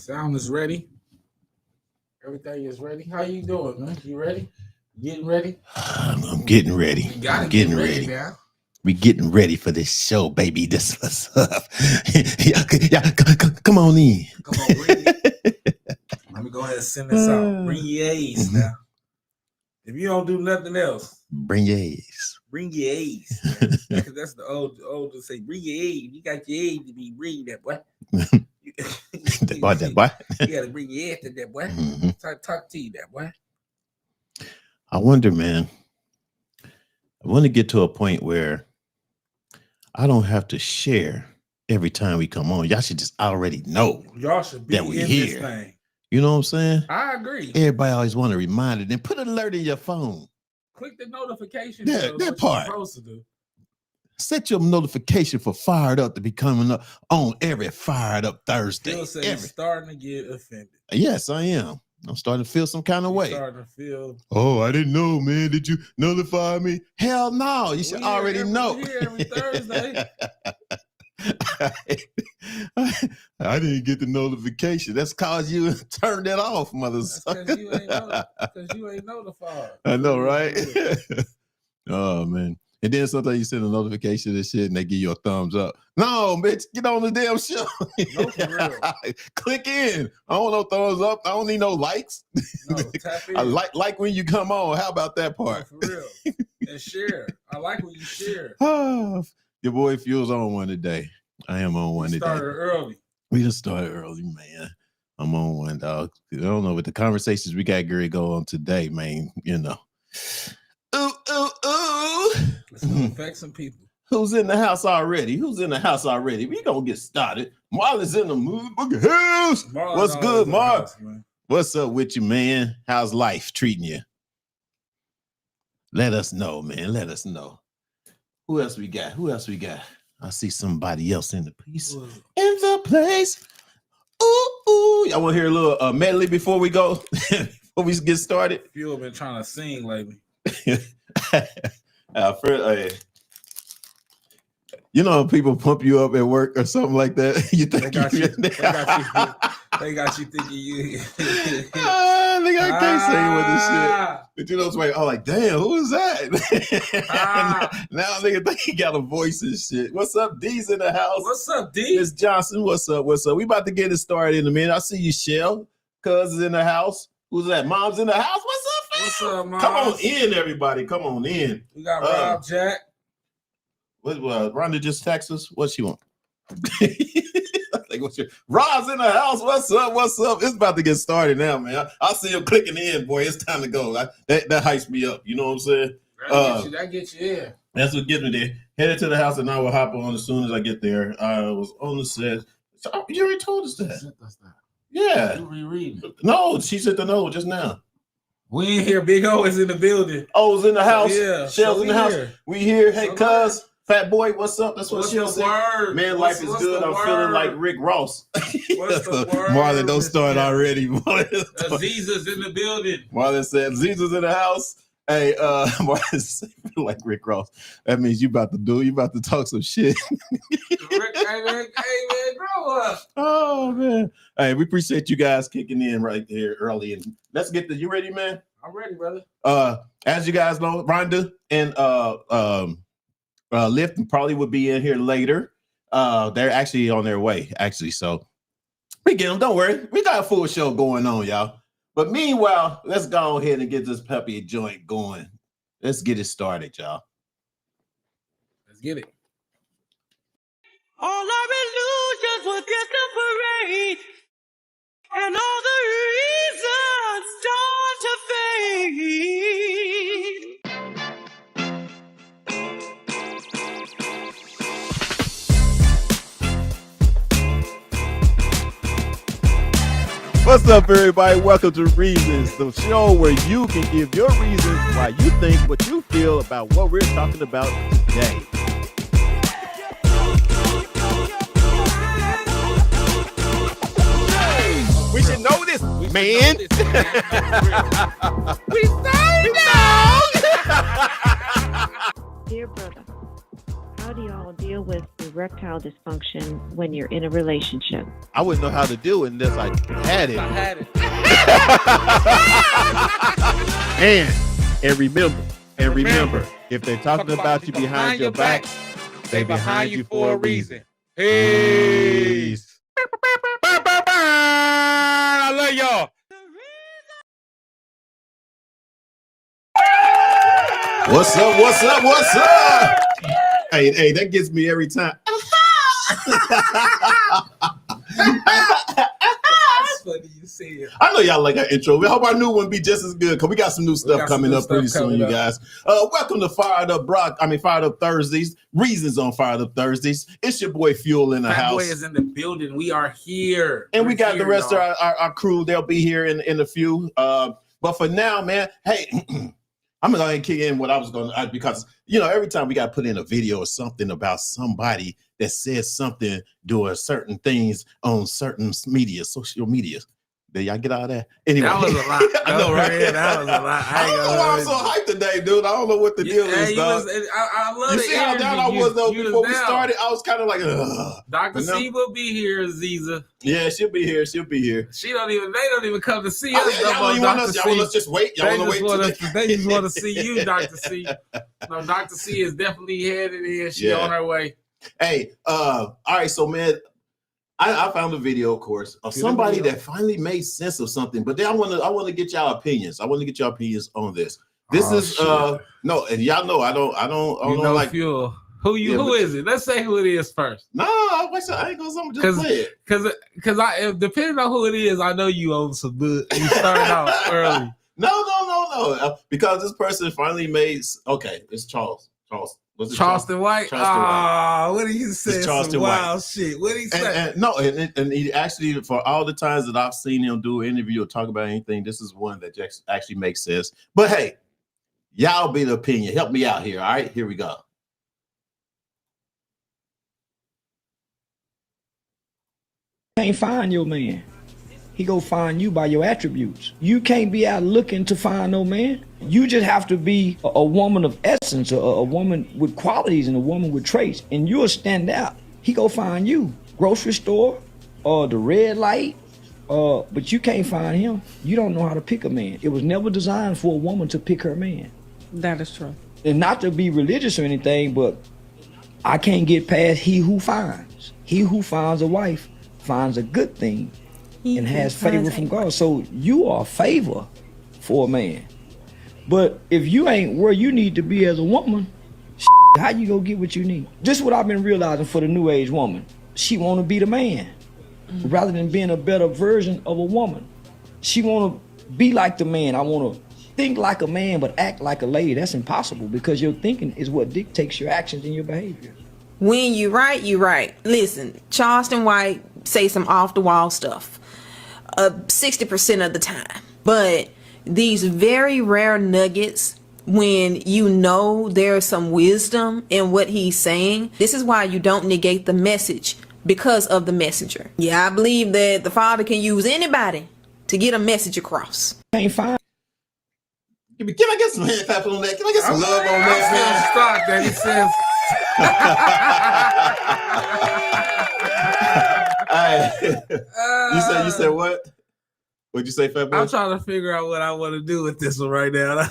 Sound is ready. Everything is ready. How you doing, man? You ready? Getting ready? I'm getting ready. You gotta I'm getting get ready. now. We getting ready for this show, baby. This what's up. Come on in. Come on, bring it. Let me go ahead and send this out. Bring your A's now. If you don't do nothing else, bring your A's. Bring your A's. Because that's the old to say, bring your A's. You got your A's to be bring that boy. that boy. You gotta bring your ass to that boy. Mm-hmm. Talk to you, that boy. I wonder, man. I want to get to a point where I don't have to share every time we come on. Y'all should just already know. Y'all should be that we in here. This thing. You know what I'm saying? I agree. Everybody always want to remind it. Then put an alert in your phone. Click the notification. That part. You're supposed to do. Set your notification for Fired Up to be coming up on every Fired Up Thursday. You'll say you're starting to get offended. Yes, I am. I'm starting to feel some kind of way. Starting to feel. Oh, I didn't know, man. Did you notify me? Hell no. You should already know. We're here every Thursday. I didn't get the notification. That's cause you turned that off, mother sucker. Because you ain't notified. I know, right? Oh, man. And then sometimes you send a notification and shit and they give you a thumbs up. No, bitch, get on the damn show. No, for real. Click in. I don't know thumbs up. I don't need no likes. No, tap in. I like when you come on. How about that part? No, for real. And share. I like when you share. Your boy Fuel's on one today. I am on one today. Started early. We just started early, man. I'm on one, dog. I don't know, with the conversations we got Gary go on today, man, you know. Ooh. It's gonna affect some people. Who's in the house already? We gonna get started. Marlon's in the motherfucking house. What's good, Mark? What's up with you, man? How's life treating you? Let us know, man. Let us know. Who else we got? I see somebody else in the piece. In the place. Ooh. Y'all want to hear a little medley before we go? Before we get started? Fuel been trying to sing lately. You know, people pump you up at work or something like that. You think they got you thinking you. Nigga, I can't say what this shit. But you know, it's like, oh, like, damn, who is that? Now nigga think he got a voice and shit. What's up, D's in the house? What's up, D? Miss Johnson, what's up? We about to get it started in a minute. I see you, Shell. Cuz is in the house. Who's that? Mom's in the house. What's up, fam? What's up, Mom? Come on in, everybody. Come on in. We got Rob Jack. What Rhonda just texted us? What she want? Like, Rob's in the house. What's up? It's about to get started now, man. I see him clicking in, boy. It's time to go. That hypes me up. You know what I'm saying? That gets you in. That's what gets me there. Headed to the house, and I will hop on as soon as I get there. I was on the set. You already told us that. Yeah. You rereading? No, she sent the note just now. We in here. Big O is in the building. O's in the house. Yeah. Shell's in the house. We here. Hey, cuz. Fat boy, what's up? That's what Shell said. Man, life is good. I'm feeling like Rick Ross. What's the word? Marlon, don't start already. Aziza's in the building. Marlon said, Aziza's in the house. Hey, Marlon said, like Rick Ross. That means you about to talk some shit. Hey, man, grow up. Oh, man. Hey, we appreciate you guys kicking in right here early. And let's get you ready, man? I'm ready, brother. As you guys know, Rhonda and Lyft probably would be in here later. They're actually on their way, so we get them. Don't worry, we got a full show going on, y'all. But meanwhile, let's go ahead and get this peppy joint going. Let's get it started, y'all. Let's get it. All our illusions will get the parade, and all the reasons start to fade. What's up, everybody? Welcome to Reasons, the show where you can give your reasons why you think what you feel about what we're talking about today. We should know this, man. We say no. Dear brother, how do y'all deal with the erectile dysfunction when you're in a relationship? I wouldn't know how to do it unless I had it. I had it. And remember, if they're talking about you behind your back, they behind you for a reason. Peace. I love y'all. What's up? What's up? What's up? Hey, that gets me every time. That's funny you say it. I know y'all like our intro. We hope our new one be just as good because we got some new stuff coming up pretty soon, you guys. Welcome to Fired Up Thursdays. Reasons on Fired Up Thursdays. It's your boy Fuel in the house. Boy is in the building. We are here. And we got the rest of our crew. They'll be here in a few. But for now, man, hey, I'm gonna go ahead and kick in what I was gonna, because every time we got to put in a video or something about somebody that says something doing certain things on certain media, social media. Did y'all get all that? Anyway, that was a lot. I know, right? That was a lot. I don't know why I'm so hyped today, dude. I don't know what the deal is, dog. I love you the see how down I was though before we started? I was kind of like, ugh. Dr. C will be here, Aziza. Yeah, she'll be here. She'll be here. They don't even come to see us. Y'all want us just wait. Y'all want to wait. They just want to see you, Dr. C. No, Dr. C is definitely headed in. She on her way. Hey, all right, so man, I found a video, of course, of somebody that finally made sense of something. But then I want to get y'all opinions. I want to get your opinions on this. This is no, and y'all know I don't like Fuel. Who is it? Let's say who it is first. No, I ain't gonna just play it. Because depending on who it is, I know you own some good. You started out early. No. Because this person finally made. Okay, it's Charles. Charleston White. White. What do you say? Some wild shit. What did he say? And he actually, for all the times that I've seen him do an interview or talk about anything, this is one that actually makes sense. But hey, y'all be the opinion. Help me out here. All right, here we go. Can't find your man. He go find you by your attributes. You can't be out looking to find no man. You just have to be a woman of essence, a woman with qualities and a woman with traits, and you'll stand out. He go find you. Grocery store, or the red light, but you can't find him. You don't know how to pick a man. It was never designed for a woman to pick her man. That is true. And not to be religious or anything, but I can't get past he who finds. He who finds a wife finds a good thing and has favor from God. So you are favor for a man. But if you ain't where you need to be as a woman, how you gonna get what you need? This is what I've been realizing for the new age woman. She wanna be the man rather than being a better version of a woman. She wanna be like the man. I wanna think like a man but act like a lady. That's impossible because your thinking is what dictates your actions and your behavior. When you right, you right. Listen, Charleston White say some off the wall stuff 60% of the time. But these very rare nuggets, when you know there's some wisdom in what he's saying, this is why you don't negate the message because of the messenger. Yeah, I believe that the Father can use anybody to get a message across. Can't find. Can I get some hand clapping on that? Can I get some love on that? Stop that. He says. You said what? What'd you say, Fat Boy? I'm trying to figure out what I want to do with this one right now.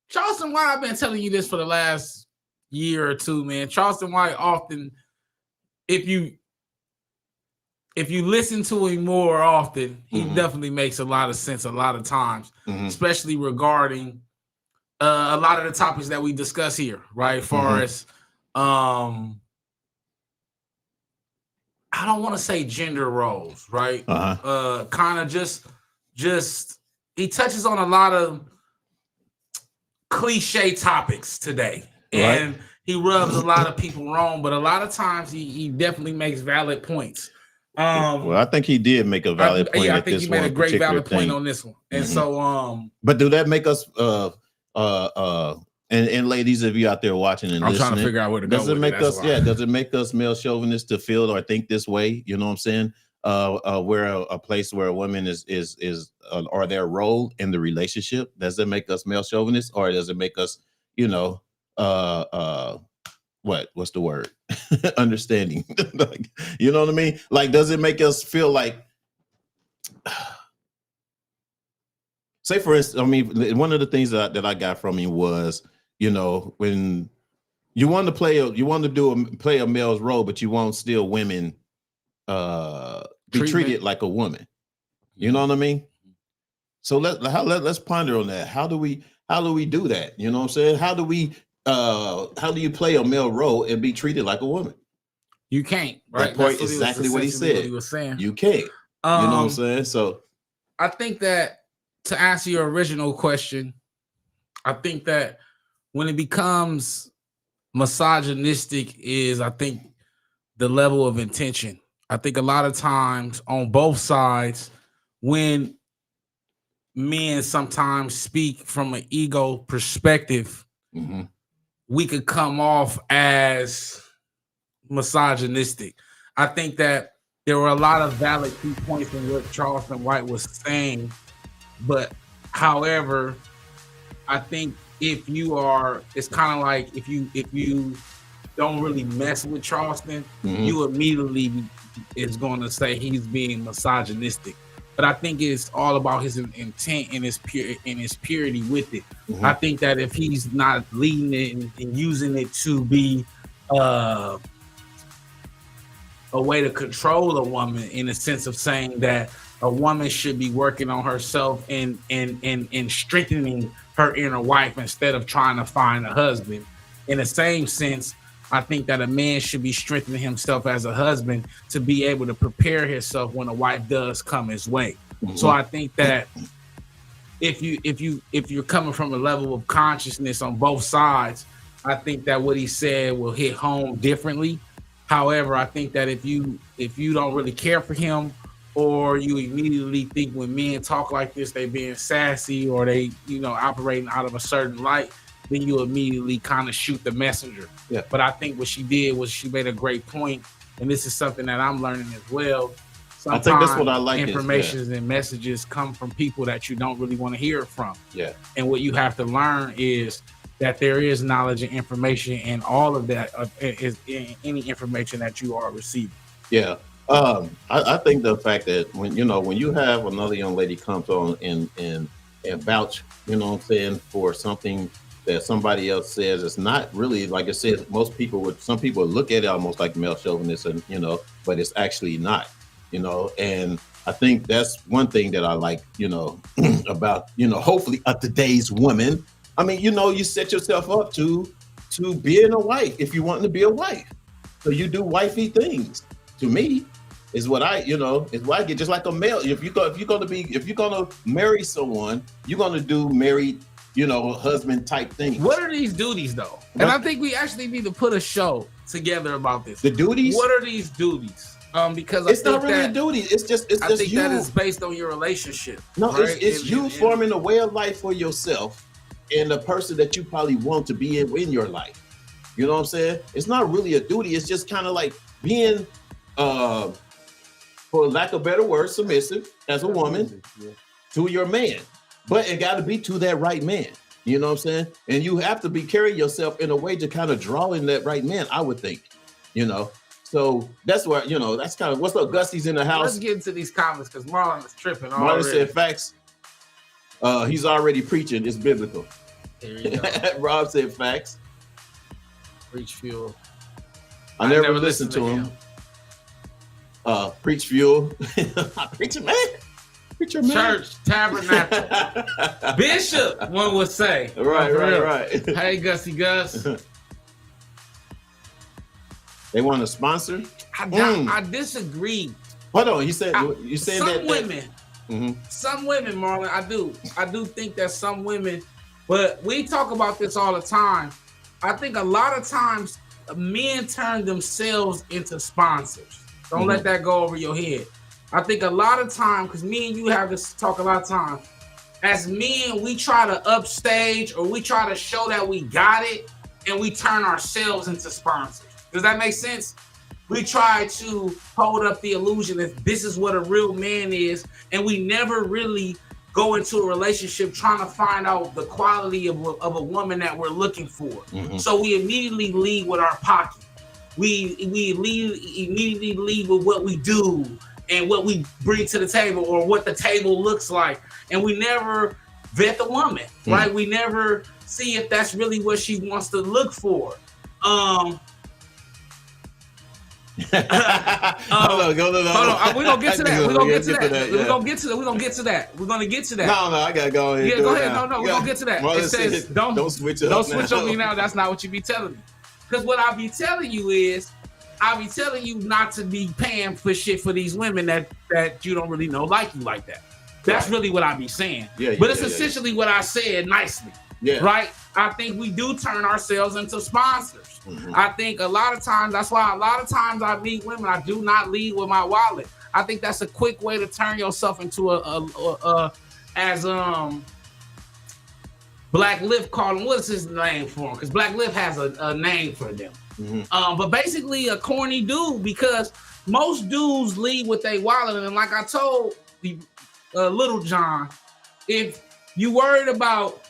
Charleston White, I've been telling you this for the last year or two, man. Charleston White often, if you listen to him more often, he definitely makes a lot of sense a lot of times, especially regarding a lot of the topics that we discuss here, right? As far as I don't want to say gender roles, right? Kind of just he touches on a lot of cliche topics today, and he rubs a lot of people wrong. But a lot of times he definitely makes valid points. Well, I think he did make a valid point. I think he made a great valid point on this one, and so But do that make us and ladies, if you out there watching and listening, trying to figure out where to go. Does it make us does it make us male chauvinists to feel or think this way? You know what I'm saying? Where a place where a woman is or their role in the relationship, does it make us male chauvinists, or does it make us, what's the word? Understanding. Like, you know what I mean? Like, does it make us feel like, say for instance, I mean, one of the things that I got from him was, you know, when you want to play play a male's role, but you won't still women be treated like a woman. You know what I mean? So let's ponder on that. How do we do that? You know what I'm saying? How do you play a male role and be treated like a woman? You can't, right? That point is exactly what he said. What he was saying. You can't. You know what I'm saying? So I think that to answer your original question, I think that when it becomes misogynistic is, I think, the level of intention. I think a lot of times on both sides, when men sometimes speak from an ego perspective, we could come off as misogynistic. I think that there were a lot of valid key points in what Charleston White was saying, but however, I think if you are, it's kind of like if you don't really mess with Charleston, you immediately is going to say he's being misogynistic. But I think it's all about his intent and his purity with it. I think that if he's not leading it and using it to be a way to control a woman, in the sense of saying that a woman should be working on herself and strengthening her inner wife instead of trying to find a husband. In the same sense, I think that a man should be strengthening himself as a husband to be able to prepare himself when a wife does come his way. So I think that if you're coming from a level of consciousness on both sides, I think that what he said will hit home differently. However, I think that if you don't really care for him, or you immediately think when men talk like this, they being sassy or they, operating out of a certain light, then you immediately kind of shoot the messenger. Yeah. But I think what she did was she made a great point, and this is something that I'm learning as well. Sometimes I think that's what I like. Information and messages come from people that you don't really want to hear from. Yeah. And what you have to learn is that there is knowledge and information, and all of that is any information that you are receiving. Yeah. I think the fact that when you have another young lady comes on and vouch, for something that somebody else says, it's not really, like I said, some people look at it almost like male chauvinism, but it's actually not, and I think that's one thing that I like, about, hopefully today's woman. I mean, you set yourself up to being a wife if you want to be a wife. So you do wifey things. To me, is what I get, just like a male. If you're gonna marry someone, you're gonna do married, husband type things. What are these duties though? And I think we actually need to put a show together about this. The duties? What are these duties? Because it's not really a duty. It's just I think that is based on your relationship. No, right? it's you forming a way of life for yourself and the person that you probably want to be in your life. You know what I'm saying? It's not really a duty. It's just kind of like being, for lack of better word, submissive as a woman to your man. But it got to be to that right man. You know what I'm saying? And you have to be carrying yourself in a way to kind of draw in that right man, I would think. So that's where, that's kind of, what's up, Gusty's in the house. Let's get into these comments because Marlon is tripping already. Marlon said facts. He's already preaching. It's biblical. There you go. Rob said facts. Preach fuel. I never listened to him. Preach fuel. Preacher man. Church, tabernacle. Bishop, one would say. Right. Hey, Gusty Gus. They want to sponsor? I disagree. Hold on. You said some women. Some women, Marlon, I do think that some women, but we talk about this all the time. I think a lot of times men turn themselves into sponsors. Don't let that go over your head. I think a lot of time, because me and you have this talk a lot of time, as men, we try to upstage or we try to show that we got it, and we turn ourselves into sponsors. Does that make sense? We try to hold up the illusion that this is what a real man is, and we never really go into a relationship trying to find out the quality of a woman that we're looking for. Mm-hmm. So we immediately lead with our pocket. We immediately lead with what we do and what we bring to the table or what the table looks like. And we never vet the woman, right? We never see if that's really what she wants to look for. Hold on. We're gonna get to that. We're gonna get to that. Yeah. We're gonna get to that. We're gonna get to that. We're gonna get to that. No, I gotta go ahead. Yeah, go ahead. No, we're gonna get to that. Well, it says don't switch on me now. That's not what you be telling me. Because what I be telling you is, I be telling you not to be paying for shit for these women that you don't really know like you like that. That's really what I be saying. But it's essentially what I said nicely. Yeah. Right? I think we do turn ourselves into sponsors. I think a lot of times, that's why a lot of times I meet women, I do not lead with my wallet. I think that's a quick way to turn yourself into as Black Lift called him. What's his name for him? Because Black Lift has a name for them. But basically a corny dude, because most dudes lead with their wallet. And like I told Little John, if you worried about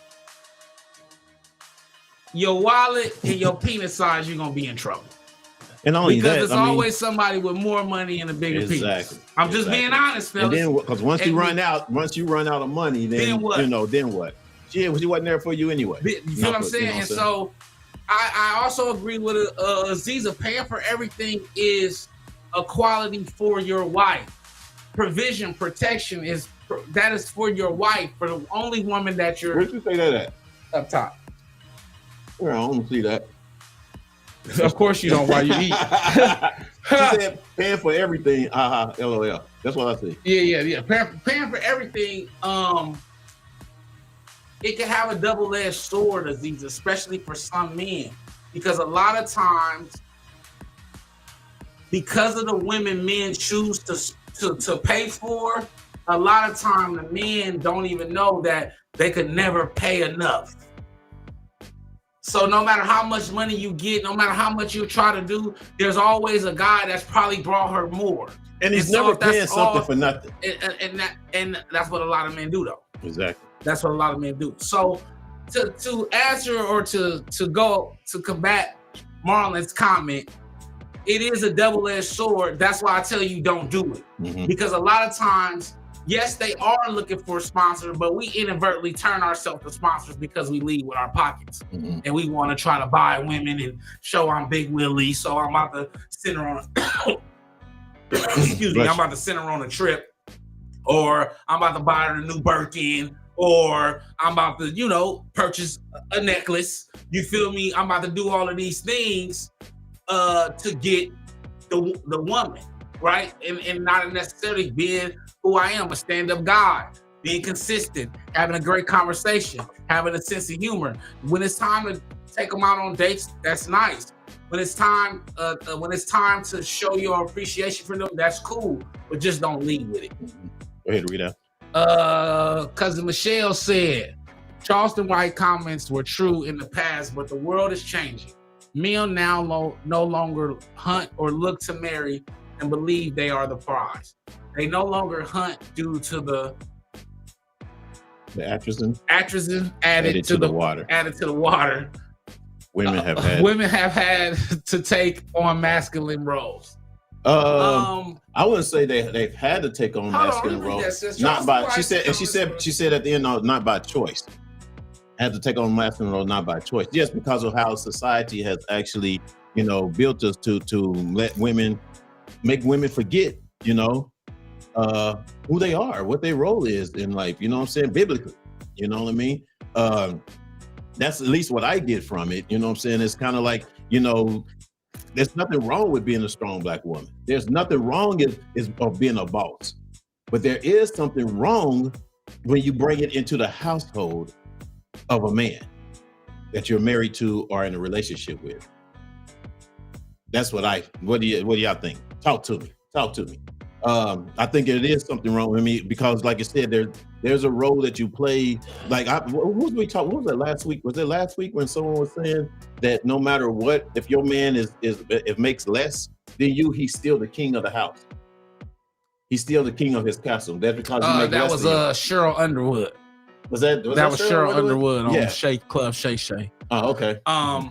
your wallet and your penis size, you're gonna be in trouble. And only because that, there's always somebody with more money and a bigger penis. I'm just being honest, fellas. And then, because once you run out of money, then what? Then what? She wasn't there for you anyway. You feel what I'm saying? And so I also agree with Aziza. Paying for everything is a quality for your wife. Provision, protection is for your wife, for the only woman that you're. Where'd you say that at? Up top. Well, I don't see that. Of course you don't while you eat. She said paying for everything. LOL. That's what I see. Yeah. Paying for everything. It can have a double-edged sword, Aziz, especially for some men, because a lot of times, because of the women men choose to pay for, a lot of time the men don't even know that they could never pay enough. So no matter how much money you get, no matter how much you try to do, there's always a guy that's probably brought her more. And he's never paying something for nothing. And that's what a lot of men do, though. Exactly. That's what a lot of men do. So to answer or to go to combat Marlon's comment, it is a double-edged sword. That's why I tell you don't do it. Because a lot of times, yes, they are looking for a sponsor, but we inadvertently turn ourselves to sponsors because we lead with our pockets. And we want to try to buy women and show I'm Big Willie. So I'm about to send her on excuse me, I'm about to send her on a trip, or I'm about to buy her a new Birkin, or I'm about to, purchase a necklace. You feel me? I'm about to do all of these things to get the woman, right? And not necessarily being who I am, a stand-up guy, being consistent, having a great conversation, having a sense of humor. When it's time to take them out on dates, that's nice. When it's time to show your appreciation for them, that's cool. But just don't lead with it. Go ahead, Rita. Cousin Michelle said, Charleston White comments were true in the past, but the world is changing. Men now no longer hunt or look to marry and believe they are the prize. They no longer hunt due to the atrazine added to the water. Women have had to take on masculine roles. I wouldn't say they've had to take on masculine roles. Not by she said at the end, not by choice. Had to take on masculine roles, not by choice. Just because of how society has actually, built us to make women forget, who they are, what their role is in life. You know what I'm saying? Biblically, you know what I mean? That's at least what I get from it. You know what I'm saying? It's kind of like, there's nothing wrong with being a strong Black woman. There's nothing wrong of being a boss. But there is something wrong when you bring it into the household of a man that you're married to or in a relationship with. That's what do y'all think? Talk to me. I think it is something wrong with me because, like I said, there's a role that you play. Like, what was that last week? Was it last week when someone was saying that no matter what, if your man is makes less than you, he's still the king of the house. He's still the king of his castle. That's because he make that less was than you. Cheryl Underwood. Was that Cheryl Underwood on Yeah. Shay Club Shay Shay. Oh, okay. I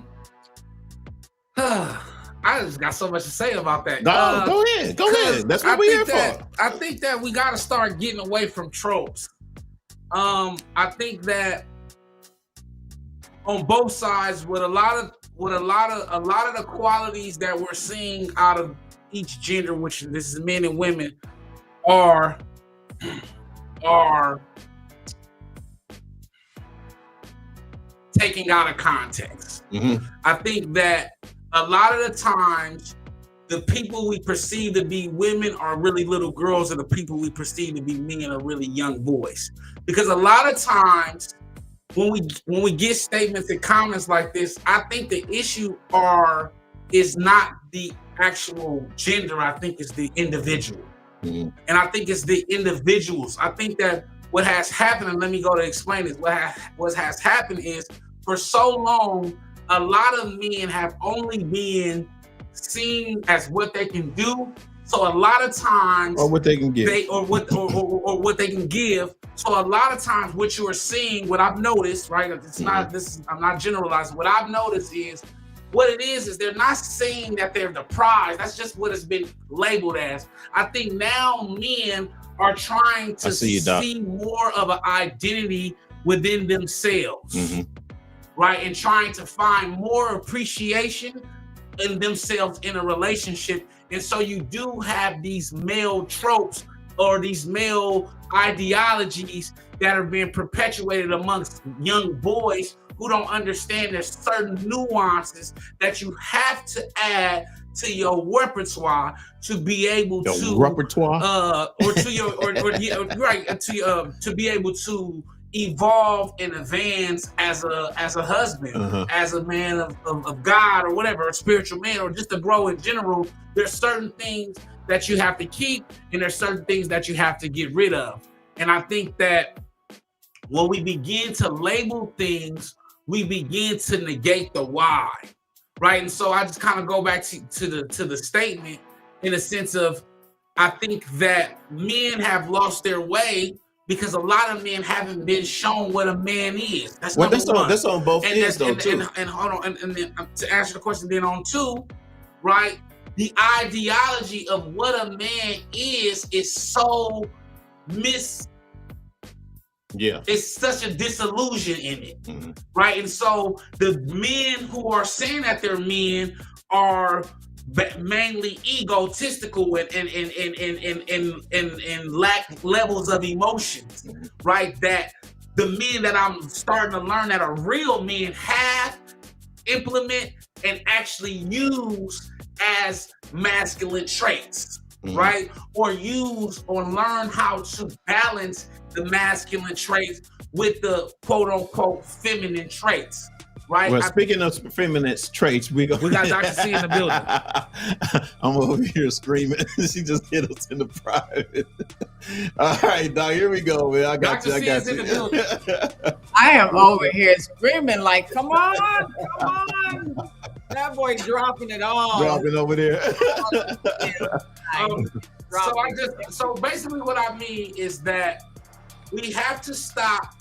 just got so much to say about that. Go ahead. Go ahead. That's what we're here for. I think that we got to start getting away from tropes. I think that on both sides, with a lot of the qualities that we're seeing out of each gender, which this is men and women, are taking out of context. Mm-hmm. I think that a lot of the times, the people we perceive to be women are really little girls, and the people we perceive to be men are really young boys. Because a lot of times, when we get statements and comments like this, I think the issue is not the actual gender. I think it's the individual, and I think it's the individuals. I think that what has happened, and let me go to explain this. What has happened is, for so long, a lot of men have only been seen as what they can do. So a lot of times, or what they can give, or what they can give. So a lot of times, what you are seeing, what I've noticed, right? It's not this. I'm not generalizing. What I've noticed is, what it is they're not saying that they're the prize. That's just what it's been labeled as. I think now men are trying to see more of an identity within themselves, right? And trying to find more appreciation in themselves in a relationship. And so you do have these male tropes or these male ideologies that are being perpetuated amongst young boys who don't understand there's certain nuances that you have to add to your repertoire to be able to be able to evolve and advance as a husband, as a man of God, or whatever, a spiritual man, or just to grow in general. There's certain things that you have to keep, and there's certain things that you have to get rid of. And I think that when we begin to label things, we begin to negate the why, right? And so I just kind of go back to the statement in a sense of, I think that men have lost their way because a lot of men haven't been shown what a man is. That's on both ends, though, too. And hold on, and then to answer the question, then on two, right? The ideology of what a man is so it's such a disillusion in it, right? And so the men who are saying that they're men are mainly egotistical and lack levels of emotions, right? That the men that I'm starting to learn that are real men have, implement, and actually use as masculine traits, right? Or use or learn how to balance the masculine traits with the quote unquote feminine traits, right? Well, speaking of feminine traits, we got Dr. C in the building. I'm over here screaming. She just hit us in the private. All right, Doc, here we go, man. I got Dr. you. C is in the building. I am over here screaming like, come on. That boy dropping it all. Dropping over there. So basically what I mean is that we have to stop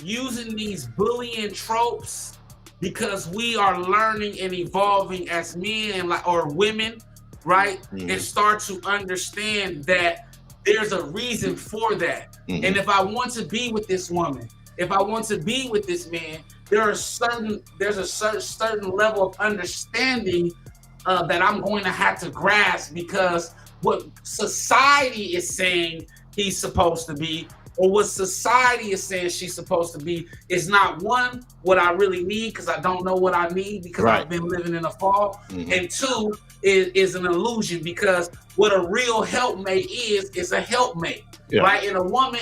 using these bullying tropes because we are learning and evolving as men or women, right? And start to understand that there's a reason for that. And if I want to be with this woman, if I want to be with this man, there's a certain level of understanding that I'm going to have to grasp, because what society is saying he's supposed to be, or what society is saying she's supposed to be, is not one, what I really need, because I don't know what I need because I've been living in a fall. And two, is an illusion, because what a real helpmate is a helpmate, right? And a woman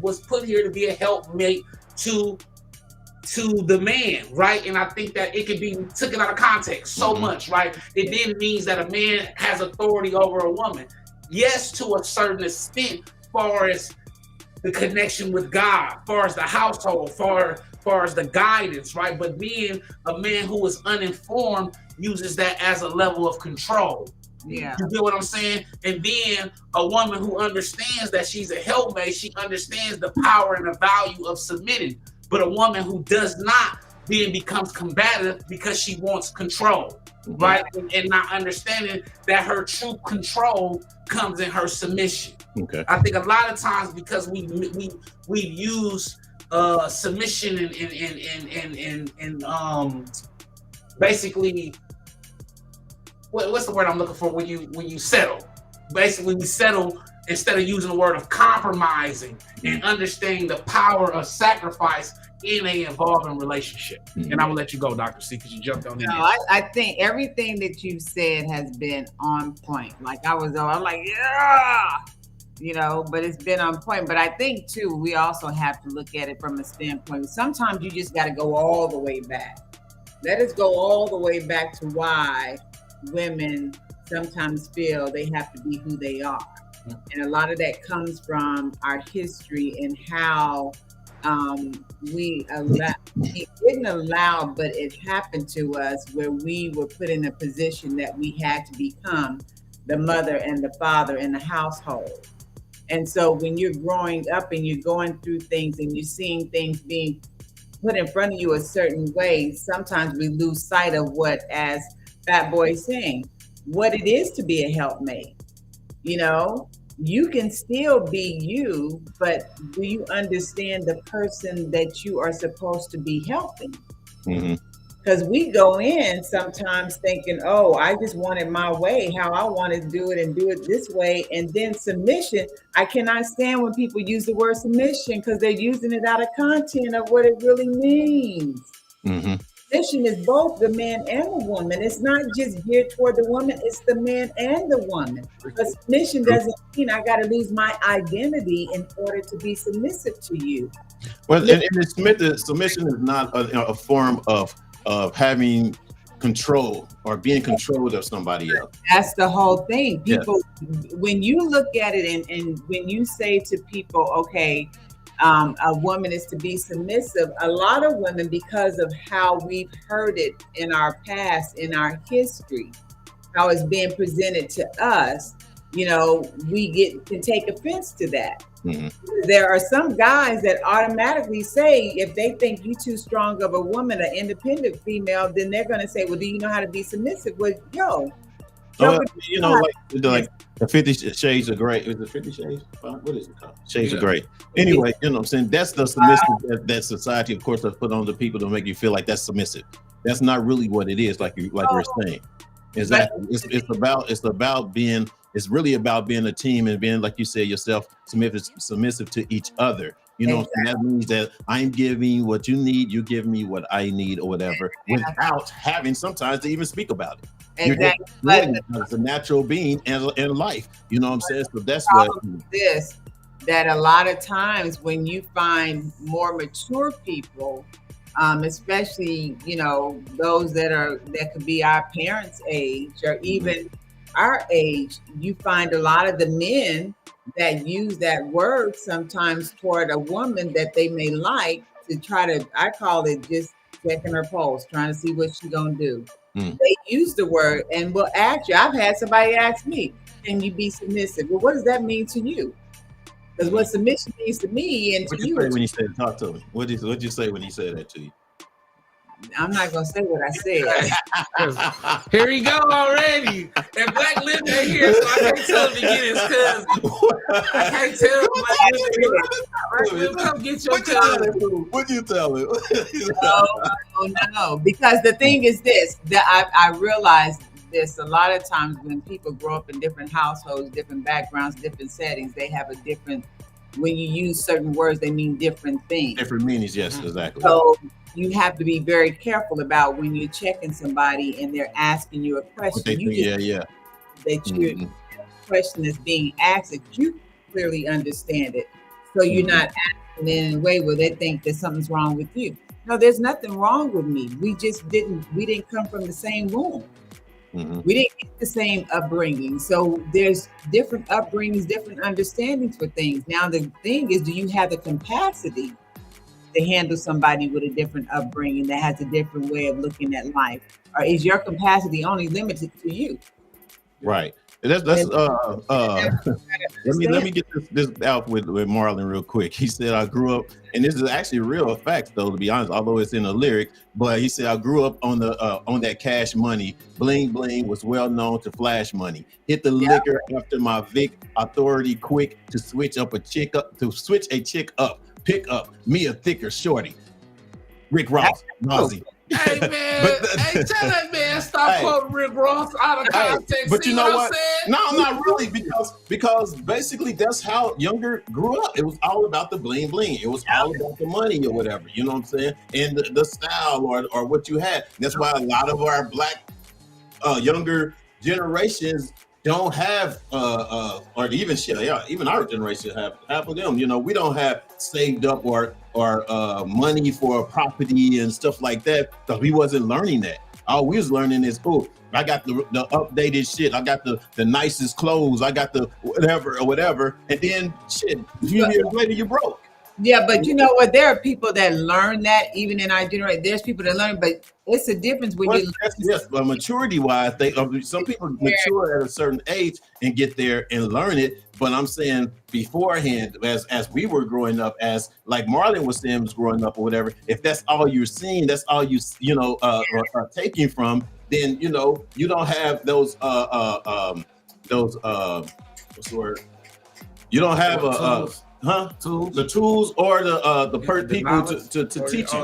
was put here to be a helpmate to the man, right? And I think that it can be taken out of context so much, right? It then means that a man has authority over a woman. Yes, to a certain extent, far as the connection with God, far as the household, far as the guidance, right? But being a man who is uninformed uses that as a level of control, Yeah. You get what I'm saying? And then a woman who understands that she's a helpmate, she understands the power and the value of submitting. But a woman who does not then becomes combative because she wants control, right? And not understanding that her true control comes in her submission. Okay. I think a lot of times because we use submission and basically what's the word I'm looking for when you settle. Basically, we settle instead of using the word of compromising and understanding the power of sacrifice in a involving relationship. And I'm gonna let you go, Dr. C, because you jumped on in there. I think everything that you said has been on point. Like I'm like, yeah, you know, but it's been on point. But I think too, we also have to look at it from a standpoint. Sometimes you just got to go all the way back. Let us go all the way back to why women sometimes feel they have to be who they are. And a lot of that comes from our history and how we didn't allow, but it happened to us where we were put in a position that we had to become the mother and the father in the household. And so when you're growing up and you're going through things and you're seeing things being put in front of you a certain way, sometimes we lose sight of what, as Fat Boy is saying, what it is to be a helpmate. You know, you can still be you, but do you understand the person that you are supposed to be helping? Because we go in sometimes thinking, oh, I just want it my way, how I want to do it and do it this way. And then submission, I cannot stand when people use the word submission because they're using it out of content of what it really means. Submission is both the man and the woman. It's not just geared toward the woman, it's the man and the woman. But submission doesn't mean I got to lose my identity in order to be submissive to you. Well, and submission is not a form of having control or being controlled of somebody else. That's the whole thing. People, when you look at it and when you say to people, okay, a woman is to be submissive, a lot of women, because of how we've heard it in our past, in our history, how it's being presented to us, you know, we can take offense to that. There are some guys that automatically say, if they think you too strong of a woman, an independent female, then they're going to say, well, do you know how to be submissive? Well, you know, like the 50 Shades of Grey. Is it 50 Shades? What is it called? Shades of Grey. Anyway, you know what I'm saying? That's the submissive that society, of course, has put on the people to make you feel like that's submissive. That's not really what it is, like we're saying. Exactly. It's really about being a team and being, like you said yourself, submissive to each other. You know, and that means that I'm giving what you need, you give me what I need or whatever, without having sometimes to even speak about it. Exactly. It's a natural being in life. You know what I'm saying? So that's what that a lot of times when you find more mature people, especially, you know, those that could be our parents' age or even our age, you find a lot of the men that use that word sometimes toward a woman that they may like to try to, I call it just checking her pulse, trying to see what she's gonna do. They use the word and will ask you. I've had somebody ask me, can you be submissive? Well, what does that mean to you? Because what submission means to me and to you. What did you say when you said talk to me? What did you say when he said that to you? I'm not gonna say what I said. Here we go already. And Black Linda ain't here, so I can't tell him to get his cousin. I can't tell him Black Linda. Come get your cousin. What'd you tell him? No. Because the thing is this, that I realized this a lot of times when people grow up in different households, different backgrounds, different settings, they have a different, when you use certain words, they mean different things. Different meanings, yes, exactly. So you have to be very careful about when you're checking somebody and they're asking you a question. That your question is being asked, that you clearly understand it. So you're not asking in a way where they think that something's wrong with you. No, there's nothing wrong with me. We didn't come from the same womb. We didn't get the same upbringing. So there's different upbringings, different understandings for things. Now, the thing is, do you have the capacity to handle somebody with a different upbringing that has a different way of looking at life? Or is your capacity only limited to you? Right. That's let me get this out with Marlon real quick. He said I grew up, and this is actually real fact though, to be honest, although it's in a lyric, but he said I grew up on that cash money. Bling bling was well known to flash money. Hit the liquor after my Vic authority quick to switch a chick up, pick up me a thicker shorty. Rick Ross, Nazi. Hey man, hey, tell that man stop quoting Rick Ross out of context. But you know what? No, I'm not really, because basically that's how Younger grew up. It was all about the bling bling. It was all about the money or whatever. You know what I'm saying? And the style or what you had. That's why a lot of our black younger generations don't have or even even our generation have half of them. You know, we don't have saved up or money for property and stuff like that because we wasn't learning that. All we was learning is, oh, I got the updated shit. I got the nicest clothes. I got the whatever. And then shit, a few years later, you broke. Yeah, but you know what? There are people that learn that even in our generation. There's people that learn, but it's a difference when you. Yes, but maturity-wise, some people mature at a certain age and get there and learn it. But I'm saying beforehand, as we were growing up, as like Marlon was saying, was growing up or whatever. If that's all you're seeing, that's all you are taking from, then you don't have those what's the word? You don't have the tools or the people to teach you.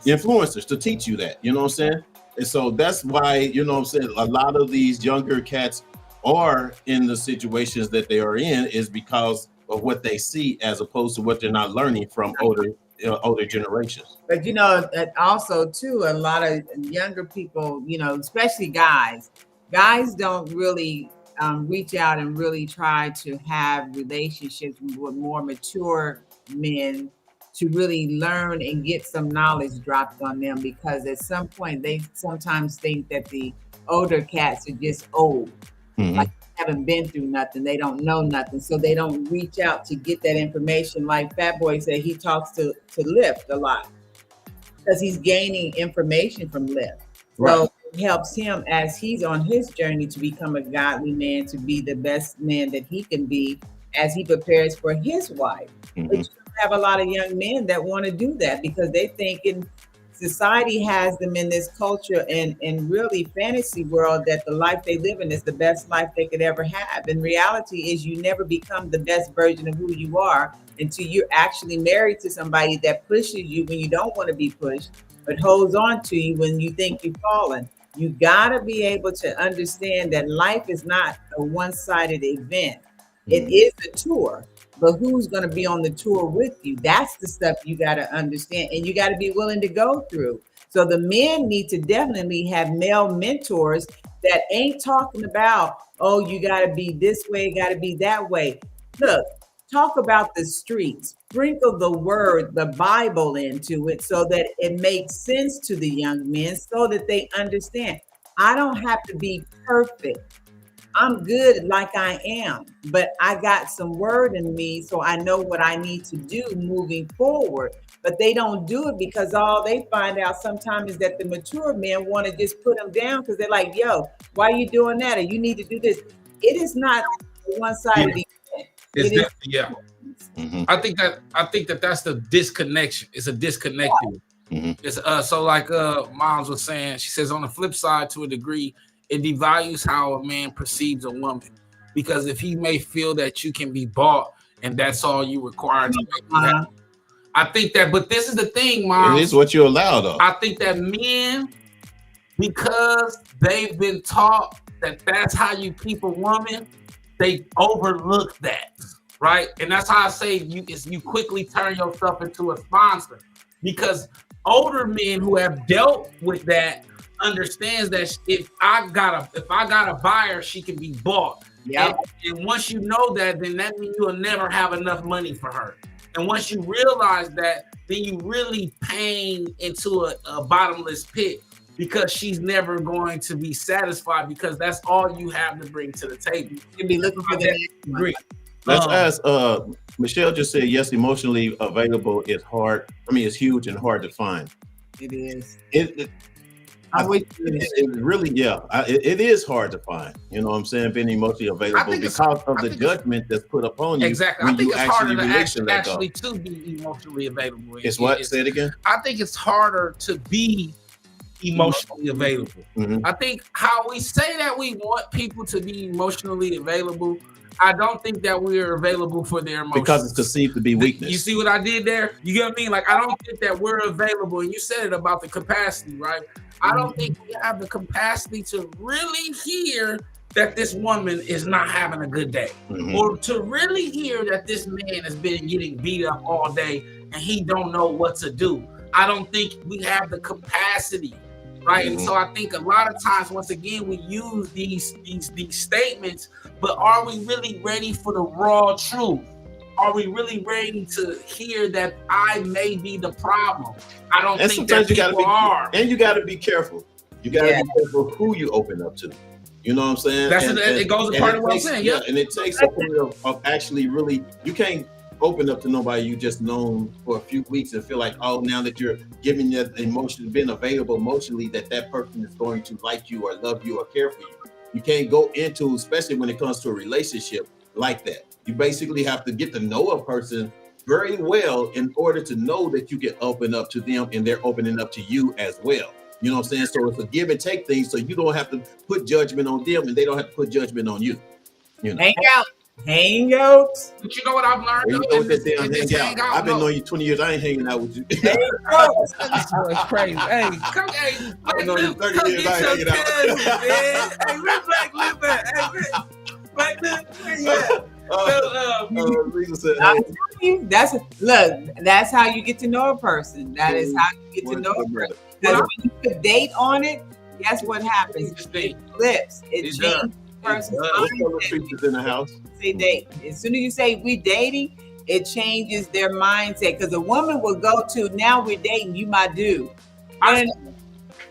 Influencers to teach you that, you know what I'm saying? And so that's why, you know what I'm saying, a lot of these younger cats are in the situations that they are in is because of what they see as opposed to what they're not learning from older generations. But that also too, a lot of younger people, especially guys don't really reach out and really try to have relationships with more mature men to really learn and get some knowledge dropped on them, because at some point they sometimes think that the older cats are just old, like they haven't been through nothing, they don't know nothing, so they don't reach out to get that information. Like Fat Boy said, he talks to Lift a lot because he's gaining information from Lift. So it helps him as he's on his journey to become a godly man, to be the best man that he can be as he prepares for his wife. But you have a lot of young men that want to do that because they think society has them in this culture and really fantasy world that the life they live in is the best life they could ever have. And reality is you never become the best version of who you are until you're actually married to somebody that pushes you when you don't want to be pushed, but holds on to you when you think you've fallen. You gotta be able to understand that life is not a one-sided event. It is a tour, but who's gonna be on the tour with you? That's the stuff you gotta understand, and you gotta be willing to go through. So the men need to definitely have male mentors that ain't talking about, oh, you gotta be this way, gotta be that way. Look, talk about the streets, sprinkle the word, the Bible into it so that it makes sense to the young men so that they understand. I don't have to be perfect. I'm good like I am, but I got some word in me so I know what I need to do moving forward. But they don't do it because all they find out sometimes is that the mature men want to just put them down because they're like, yo, why are you doing that? Or you need to do this. It is not one-sided event. I think that that's the disconnection. It's a disconnect. It's so like Moms was saying, she says on the flip side, to a degree, it devalues how a man perceives a woman, because if he may feel that you can be bought and that's all you require to make you happy. I think that, but this is the thing, Mom. It is what you allow, though. I think that men, because they've been taught that that's how you keep a woman, they overlook that, right? And that's how I say you quickly turn yourself into a sponsor, because older men who have dealt with that understands that if I got a buyer, she can be bought. Yeah. And once you know that, then that means you'll never have enough money for her. And once you realize that, then you really paying into a bottomless pit, because she's never going to be satisfied, because that's all you have to bring to the table. You'll be looking for that degree. Let's ask, Michelle just said, yes, emotionally available is hard. I mean, it's huge and hard to find. It is. I'm with you. It really, it is hard to find. You know what I'm saying? Being emotionally available because of the judgment that's put upon you. Exactly. When I think you it's harder actually to release and let actually go. to be emotionally available. It's what? Say it again. I think it's harder to be emotionally available. Mhm. I think how we say that we want people to be emotionally available, I don't think that we're available for their emotions. Because it's perceived to be weakness. You see what I did there? You get what I mean? Like, I don't think that we're available. And you said it about the capacity, right? I don't think we have the capacity to really hear that this woman is not having a good day, or to really hear that this man has been getting beat up all day and he don't know what to do. I don't think we have the capacity, right? And so I think a lot of times, once again, we use these statements, but are we really ready for the raw truth? Are we really ready to hear that I may be the problem? I don't think that people are. And you got to be careful. You got to be careful who you open up to. You know what I'm saying? It goes a part of what I'm saying. Yeah, and it takes a point of actually really, you can't open up to nobody you just known for a few weeks and feel like, oh, now that you're giving that emotion, being available emotionally, that person is going to like you or love you or care for you. You can't go into, especially when it comes to a relationship like that. You basically have to get to know a person very well in order to know that you can open up to them and they're opening up to you as well. You know what I'm saying? So it's a give and take thing, so you don't have to put judgment on them and they don't have to put judgment on you. You know? Hang out. But you know what I've learned? I've been knowing you 20 years. I ain't hanging out with you. That's crazy. Hey, come, hey, I've been knowing you 30 years. I ain't hanging out. Hey, look back. That's how you get to know a person. That is how you get to know a person. Because when you put date on it, guess what happens? It flips. It changes the person's mindset. In the house. Say date. As soon as you say we dating, it changes their mindset. Because a woman will go to, now we're dating, you my dude. That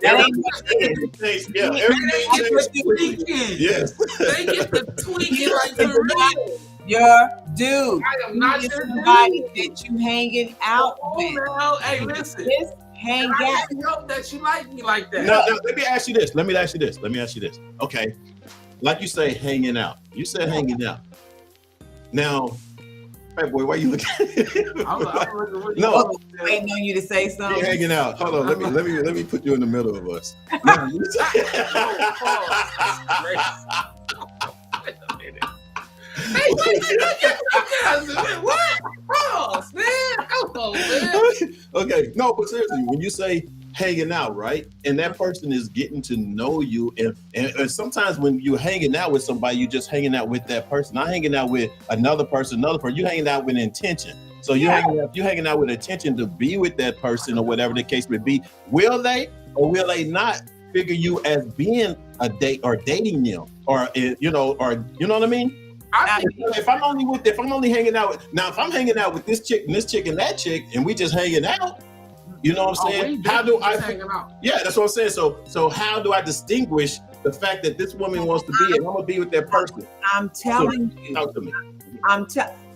ain't what it is. Yeah, everything changes. Yes. They get the tweaking like the your dude. I am not your somebody that you hanging out with. Now, hey, listen. Just hang out. I hope that you like me like that. No, let me ask you this. Okay. Like you say, hanging out. You said hanging out. Now, hey boy, why you looking at him? No, waiting on you to say something. You're hanging out. Hold on, let me put you in the middle of us. Hey, what? Pause, man. Come on, man. Okay, no, but seriously, when you say hanging out, right? And that person is getting to know you, and sometimes when you're hanging out with somebody, you're just hanging out with that person, not hanging out with another person. You're hanging out with intention. So you're hanging out with intention to be with that person or whatever the case may be. Will they or will they not figure you as being a date or dating them, or you know what I mean? If I'm only hanging out with this chick and that chick, and we just hanging out, you know what I'm saying? How do I? Yeah, that's what I'm saying. So how do I distinguish the fact that this woman wants to be and I'm gonna be with that person? I'm telling you. Talk to me.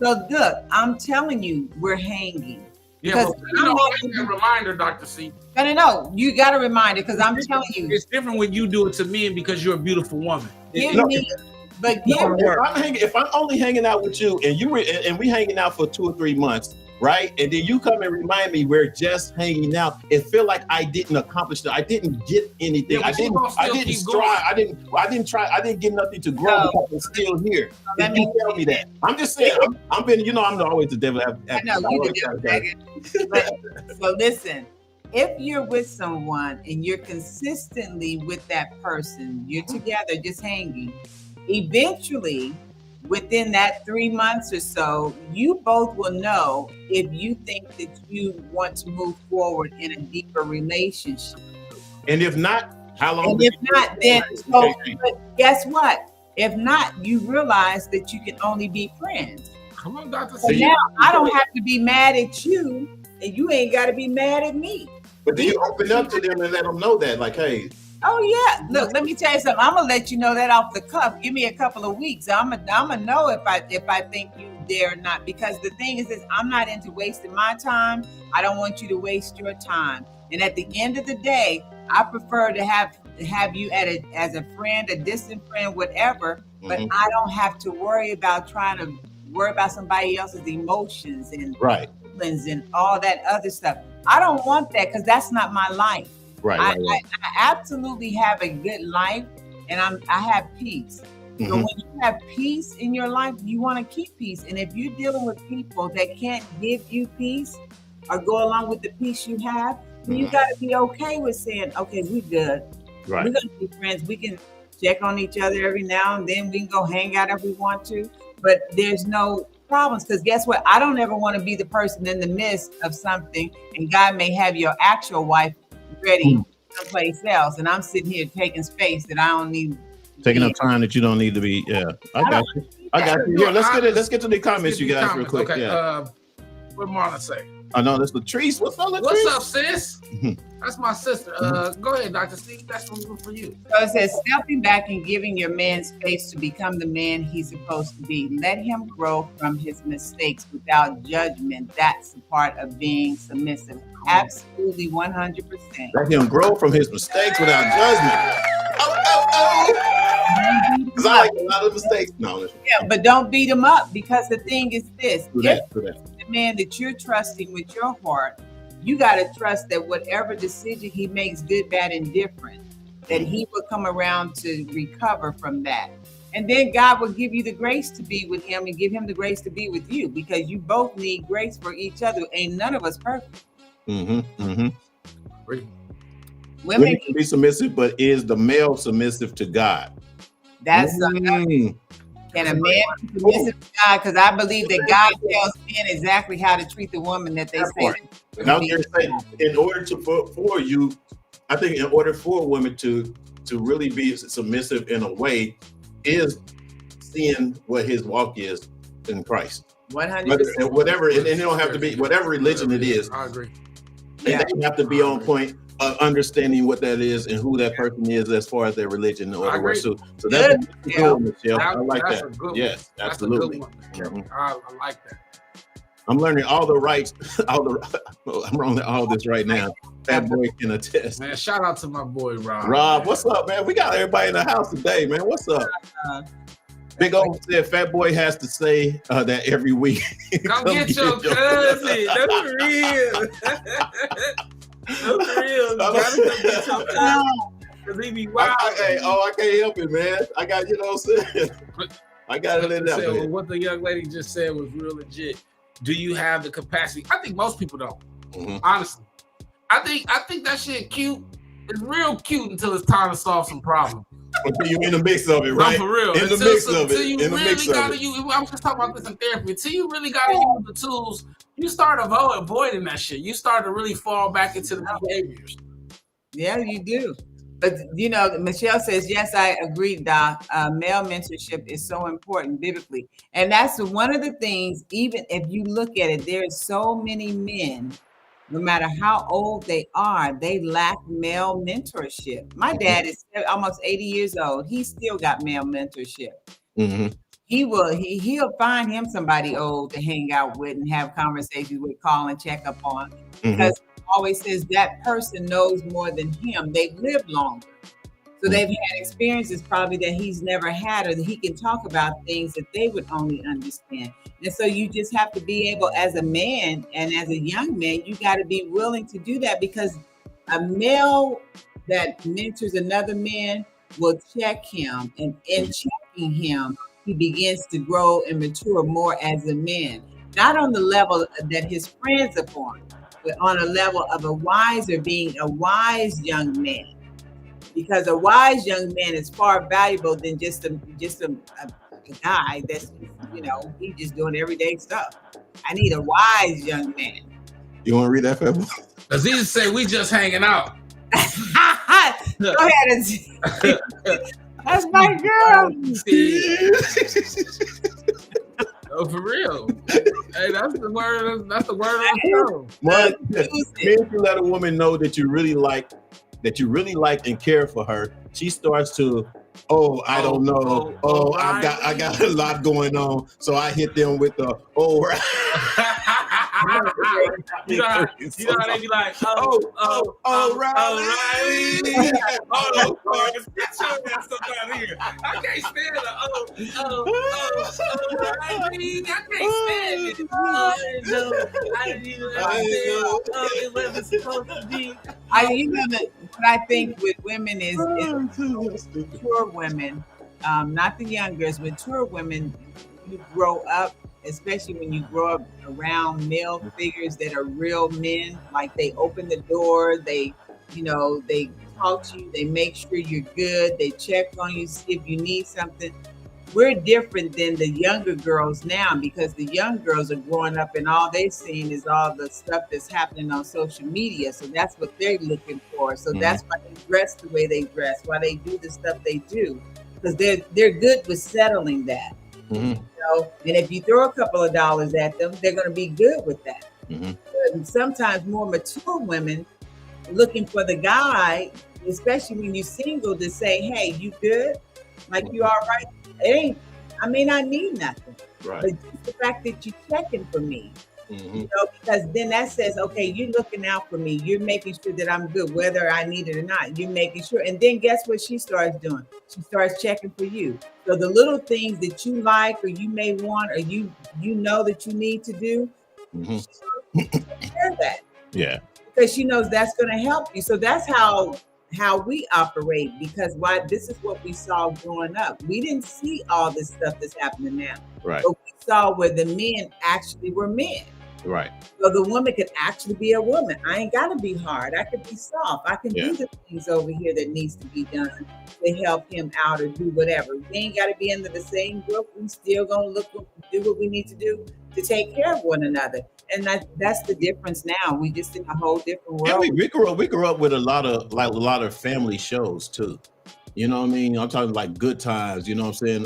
So look, I'm telling you, we're hanging. Yeah, a reminder, Dr. C. No, you got a reminder because I'm telling you. It's different when you do it to me because you're a beautiful woman. If I'm only hanging out with you and we hanging out for 2 or 3 months, right? And then you come and remind me we're just hanging out. It feel like I didn't accomplish that. I didn't get anything. Yeah, I didn't strive. I didn't try. I didn't get nothing to grow because I'm still here. And you tell me that. I'm just saying. I'm always the devil. I know you the devil. So listen. If you're with someone and you're consistently with that person, you're together just hanging, eventually within that 3 months or so, you both will know if you think that you want to move forward in a deeper relationship. And if not, how long? And if not, then but guess what? If not, you realize that you can only be friends. Come on, Dr. So now I don't have to be mad at you, and you ain't got to be mad at me. But do you open up to them and let them know that, like, hey? Oh yeah. Look, let me tell you something. I'm gonna let you know that off the cuff. Give me a couple of weeks. I'm gonna know if I think you there or not. Because the thing is this, I'm not into wasting my time. I don't want you to waste your time. And at the end of the day, I prefer to have you as a friend, a distant friend, whatever. But I don't have to worry about somebody else's emotions and Right. feelings and all that other stuff. I don't want that because that's not my life. Right. I absolutely have a good life, and I have peace. So when you have peace in your life, you want to keep peace. And if you're dealing with people that can't give you peace or go along with the peace you have, then you got to be okay with saying, okay, we're good. Right. We're going to be friends. We can check on each other every now and then. We can go hang out if we want to. But there's no problems, because guess what? I don't ever want to be the person in the midst of something, and God may have your actual wife ready someplace else, and I'm sitting here taking space that I don't need. Taking up time that you don't need to be. Yeah, I got you. Here, let's get to the comments, you guys, real quick. Okay. Yeah. What Marlon say? I know that's Latrice. What's up, Latrice? What's up, sis? That's my sister. Go ahead, Dr. Steve. That's for you. So it says, stepping back and giving your man space to become the man he's supposed to be. Let him grow from his mistakes without judgment. That's a part of being submissive. Absolutely, 100%. Let him grow from his mistakes without judgment. Because I like a lot of mistakes. No, yeah, but don't beat him up, because the thing is this: if the man that you're trusting with your heart, you got to trust that whatever decision he makes, good, bad, and different, that he will come around to recover from that. And then God will give you the grace to be with him and give him the grace to be with you, because you both need grace for each other. Ain't none of us perfect. Women can be submissive, but is the male submissive to God? That's can a man be submissive to God? Because I believe that God tells men exactly how to treat the woman that they say. Now you're saying, in order for you, I think in order for women to really be submissive in a way, is seeing what his walk is in Christ. 100%. Whatever, and it don't have to be whatever religion it is. I agree. And they have to be on point of understanding what that is and who that person is as far as their religion. So that's a good one, Michelle. I like that. Yes, absolutely. I like that. I'm learning all the rights. I'm learning all this right now. Fat Boy can attest. Man, shout out to my boy Rob. Rob, what's up, man? We got everybody in the house today, man. What's up? Big O said Fat Boy has to say that every week. Come get your cousin. That's real. That's real. Gotta come get your cousin. Cause he be wild. I can't help it, man. I got, you know what I'm saying? I got it in there. Well, what the young lady just said was real legit. Do you have the capacity? I think most people don't. Honestly, I think that shit cute. It's real cute until it's time to solve some problems. Until you in the mix of it, right? No, for real. In the mix of it. You really gotta use. I was just talking about this in therapy. Until you really gotta use the tools, you start avoiding that shit. You start to really fall back into the behaviors. Yeah, you do. But you know, Michelle says, yes, I agree, Doc. Male mentorship is so important biblically. And that's one of the things, even if you look at it, there's so many men, no matter how old they are, they lack male mentorship. My dad is almost 80 years old. He still got male mentorship. He'll find him somebody old to hang out with and have conversations with, call and check up on. Because he always says that person knows more than him. They've lived longer. So they've had experiences probably that he's never had, or that he can talk about things that they would only understand. And so you just have to be able, as a man and as a young man, you got to be willing to do that, because a male that mentors another man will check him, and in checking him, he begins to grow and mature more as a man, not on the level that his friends are on, but on a level of being a wise young man. Because a wise young man is far valuable than just a guy that's, he's just doing everyday stuff. I need a wise young man. You want to read that, Fat Boy? Because he just say we just hanging out. Go ahead and that's my girl. Oh, for real. Hey, that's the word. That's the word of the show. Men can let a woman know that you really like and care for her. She starts to, I don't know. I got a lot going on. So I hit them with the You know how they be like, O'Reilly. Oh, Carlos, get your ass up out of here. I can't stand it. O'Reilly. I can't stand it. I didn't even understand. It wasn't supposed to be. What I think with women is mature women, not the young girls, mature women, you grow up, especially when you grow up around male figures that are real men, like they open the door, they talk to you, they make sure you're good, they check on you, see if you need something. We're different than the younger girls now because the young girls are growing up and all they're seeing is all the stuff that's happening on social media. So that's what they're looking for. So that's why they dress the way they dress, why they do the stuff they do, because they're good with settling that. And if you throw a couple of dollars at them, they're going to be good with that. And sometimes more mature women looking for the guy, especially when you're single, to say, hey, you good? Like, you all right? I may not need nothing, but just the fact that you're checking for me, because then that says, okay, you're looking out for me. You're making sure that I'm good, whether I need it or not. You're making sure. And then guess what she starts doing? She starts checking for you. So the little things that you like or you may want or you know that you need to do, she take care of that. Yeah. Because she knows that's going to help you. So that's how we operate, because this is what we saw growing up. We didn't see all this stuff that's happening now. Right. But we saw where the men actually were men. Right. So the woman could actually be a woman. I ain't got to be hard. I could be soft. I can do the things over here that needs to be done to help him out or do whatever. We ain't got to be under the same group. We still going to do what we need to do to take care of one another. And that's the difference now. We just in a whole different world. And we grew up with a lot of family shows too. You know what I mean? I'm talking like Good Times, you know what I'm saying?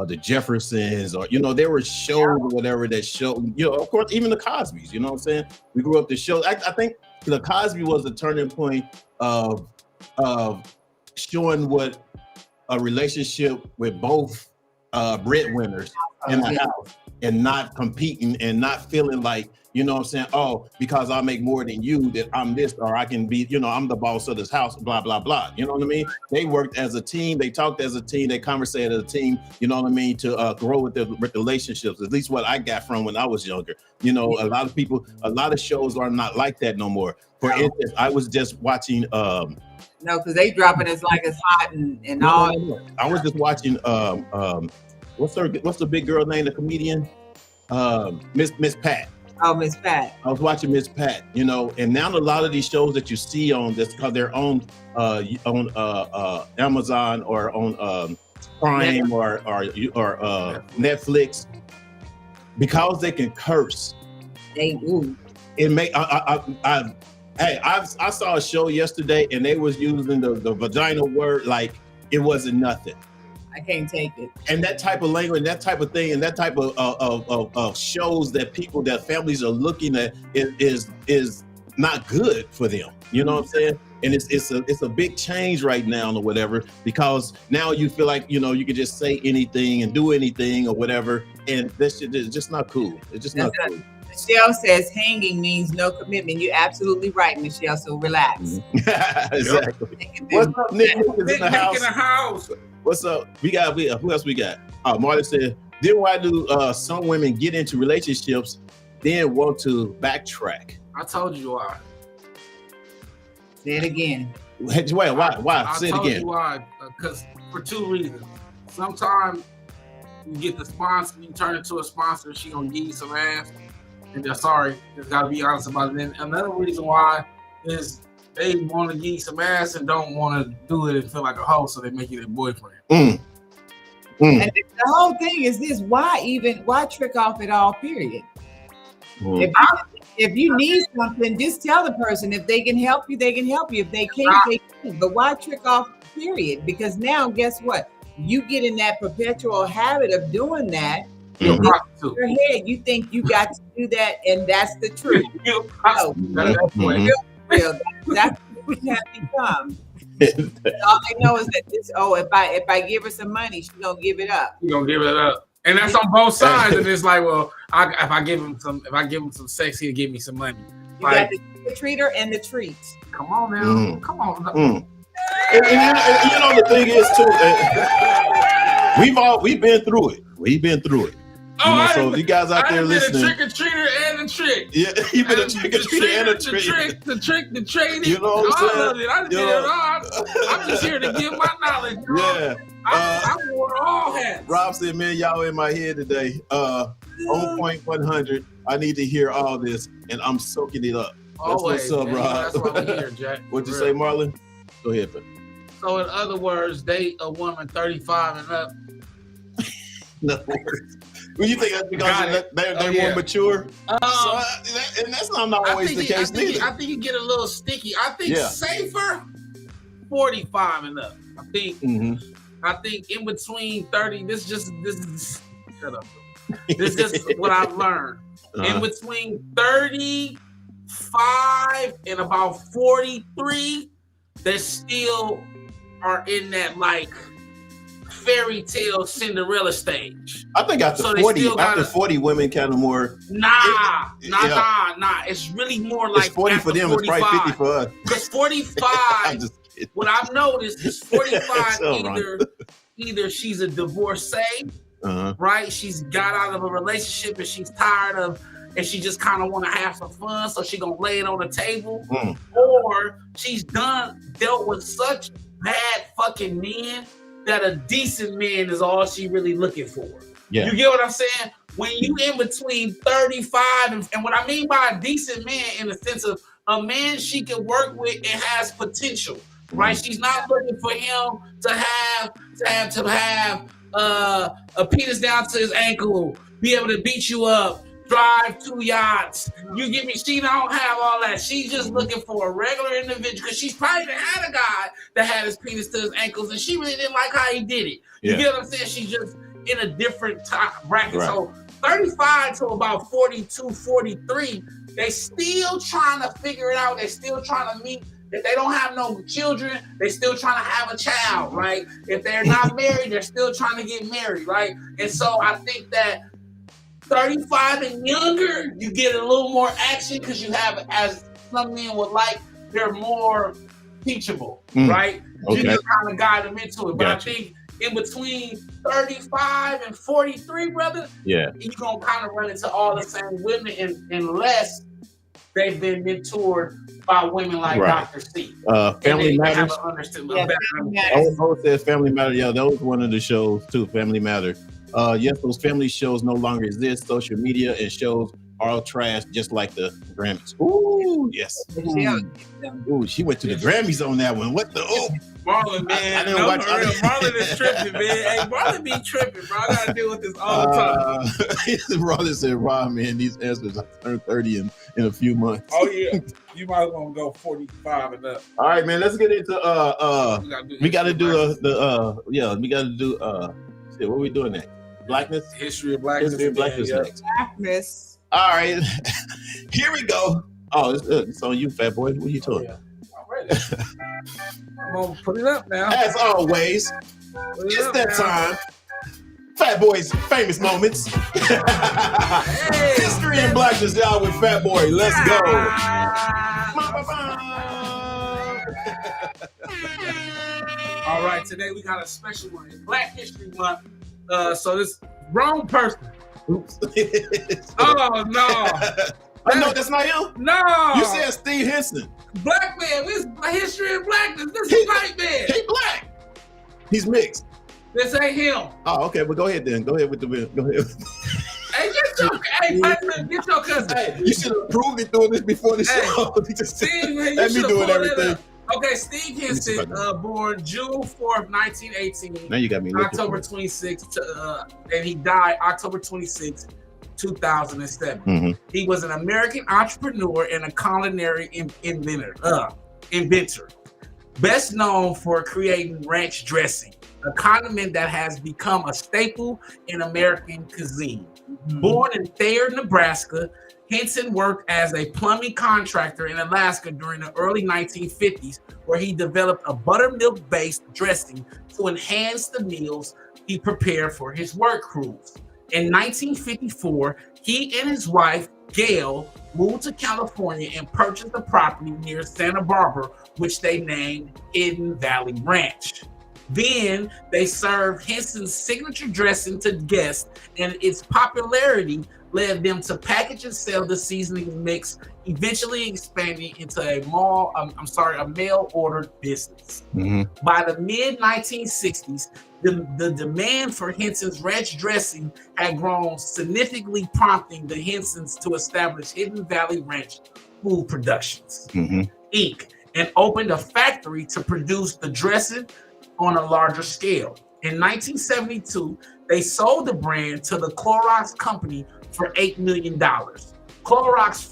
The Jeffersons, or, there were shows or whatever that show, of course, even the Cosbys, you know what I'm saying? We grew up to show. I think the Cosby was the turning point of showing what a relationship with both breadwinners in the house, and not competing and not feeling like, you know what I'm saying, oh, because I make more than you, that I'm this, or I can be, I'm the boss of this house, blah, blah, blah. You know what I mean? They worked as a team. They talked as a team. They conversated as a team, you know what I mean, to grow with their relationships, at least what I got from when I was younger. A lot of shows are not like that no more. For instance, I was just watching... No, because they dropping us like it's hot and all. No. I was just watching, what's the big girl name, the comedian? Miss Pat. Oh, Miss Pat. I was watching Miss Pat, and now a lot of these shows that you see on this, because they're on Amazon or on Prime or Netflix, because they can curse. They do. It make I saw a show yesterday and they was using the vagina word like it wasn't nothing. I can't take it. And that type of language, that type of thing, and that type of shows that families are looking at is not good for them. You know what I'm saying? And it's a big change right now or whatever, because now you feel like, you can just say anything and do anything or whatever. And this shit is just not cool. It's just not cool. Michelle says hanging means no commitment. You're absolutely right, Michelle. So relax. Exactly. What's up, Nick? Nick in the house. What's up? Who else we got? Marty said, then why do some women get into relationships, then want to backtrack? I told you why. Say it again. Wait, why? Say it again. I told you why. Because for two reasons. Sometimes you get the sponsor, you turn into a sponsor, she gonna give you some ass. And they're sorry, just gotta be honest about it. And another reason why is they want to give you some ass and don't want to do it and feel like a hoe, so they make you their boyfriend. And the whole thing is this: why trick off at all? Period. If you need something, just tell the person. If they can help you, they can help you. If they can't, they can't. But why trick off? Period. Because now, guess what? You get in that perpetual habit of doing that. In your head, you think you got to do that, and that's the truth. Real. That's what you have become. All they know is that if I give her some money, she's gonna give it up. She's gonna give it up. And that's on both sides. And it's like, well, if I give him some sex, he'll give me some money. You got the treater and the treat. Come on now. Come on. And you know the thing is too, we've been through it. We've been through it. Oh, so you guys out there listening, a trick or treater and a trick. Yeah, you've been a trick or treater and a trick. The trick. You know what I'm saying? I love it. I did it all. I'm just here to give my knowledge. Bro. Yeah. I wore all hats. Rob said, "Man, y'all in my head today. On point 100. I need to hear all this, and I'm soaking it up." That's what's up, Rob. That's why we're here, Jack. What'd you say, Marlon? Go ahead, man. So, in other words, date a woman 35 and up. No words. Well, you think that's because they're more mature? And that's not always the case neither. I think you get a little sticky. I think safer 45 and up. I think in between 30. This is shut up. This is just what I've learned. In between 35 and about 43, they still are in that like fairy tale Cinderella stage. I think after 40 women kind of more. Nah. It's really more like it's 40 for them. 45. It's probably 50 for us. Because 45, what I've noticed is 45 either she's a divorcee, right? She's got out of a relationship and she's tired of, and she just kind of want to have some fun, so she gonna lay it on the table, or she's dealt with such bad fucking men that a decent man is all she really looking for. Yeah. You get what I'm saying? When you in between 35 and what I mean by a decent man in the sense of a man she can work with and has potential, right? She's not looking for him to have a penis down to his ankle, be able to beat you up, drive 2 yachts. You get me? She don't have all that. She's just looking for a regular individual because she's probably had a guy that had his penis to his ankles and she really didn't like how he did it. You get what I'm saying? She's just in a different bracket. Right. So 35 to about 42, 43, they still trying to figure it out. They still trying to meet. If they don't have no children, they still trying to have a child, right? If they're not married, they're still trying to get married, right? And so I think that 35 and younger, you get a little more action because you have, as some men would like, they're more teachable, right? Okay. You can kind of guide them into it. But I think in between 35 and 43, brother, you're going to kind of run into all the same women unless they've been mentored by women like Dr. C. Family Matters. Family says Family Matter. Yeah, that was one of the shows too, Family Matter. Yes, those family shows no longer exist. Social media and shows are all trash, just like the Grammys. Ooh, yes. Ooh, she went to the Grammys on that one. What the? Oh, Marlon, man. I didn't watch. Marlon is tripping, man. Hey, Marlon be tripping, bro. I gotta deal with this all the time. Marlon said, "Rob, man, these answers I turned 30 in a few months." Oh yeah, you might want to go 45 and up. All right, man. Let's get into we got to do shit, what are we doing next? Blackness? History of Blackness. History of Blackness next. Blackness. All right. Here we go. Oh, it's on you, fat boy. What are you doing? Yeah. I'm ready. I'm going to put it up now. As always, it's that time. Fat Boy's famous moments. Hey, History and Blackness, y'all, with Fat Boy. Let's go. All right, today we got a special one. It's Black History Month. So this wrong person. Oops. Oh no. No, that's not him. No. You said Steve Henson. Black man. This History of Blackness. This is white man. He black. He's mixed. This ain't him. Oh, okay. Well, go ahead then. Go ahead with the win. Go ahead. Hey, get your cousin. Hey, you should have proved it doing this before the show. Steve, let me doing everything. Okay, Steve Henson, born June 4th, 1918. Now you got me October 26th, and he died October 26th, 2007. Mm-hmm. He was an American entrepreneur and a culinary inventor. Best known for creating ranch dressing, a condiment that has become a staple in American cuisine. Mm-hmm. Born in Thayer, Nebraska, Henson worked as a plumbing contractor in Alaska during the early 1950s, where he developed a buttermilk-based dressing to enhance the meals he prepared for his work crews. In 1954, he and his wife, Gail, moved to California and purchased a property near Santa Barbara, which they named Hidden Valley Ranch. Then they served Henson's signature dressing to guests, and its popularity led them to package and sell the seasoning mix, eventually expanding into a mail-ordered business. By the mid-1960s, the demand for Henson's ranch dressing had grown significantly, prompting the Hensons to establish Hidden Valley Ranch Food Productions, Inc., and opened a factory to produce the dressing on a larger scale. In 1972, they sold the brand to the Clorox Company for $8 million. Clorox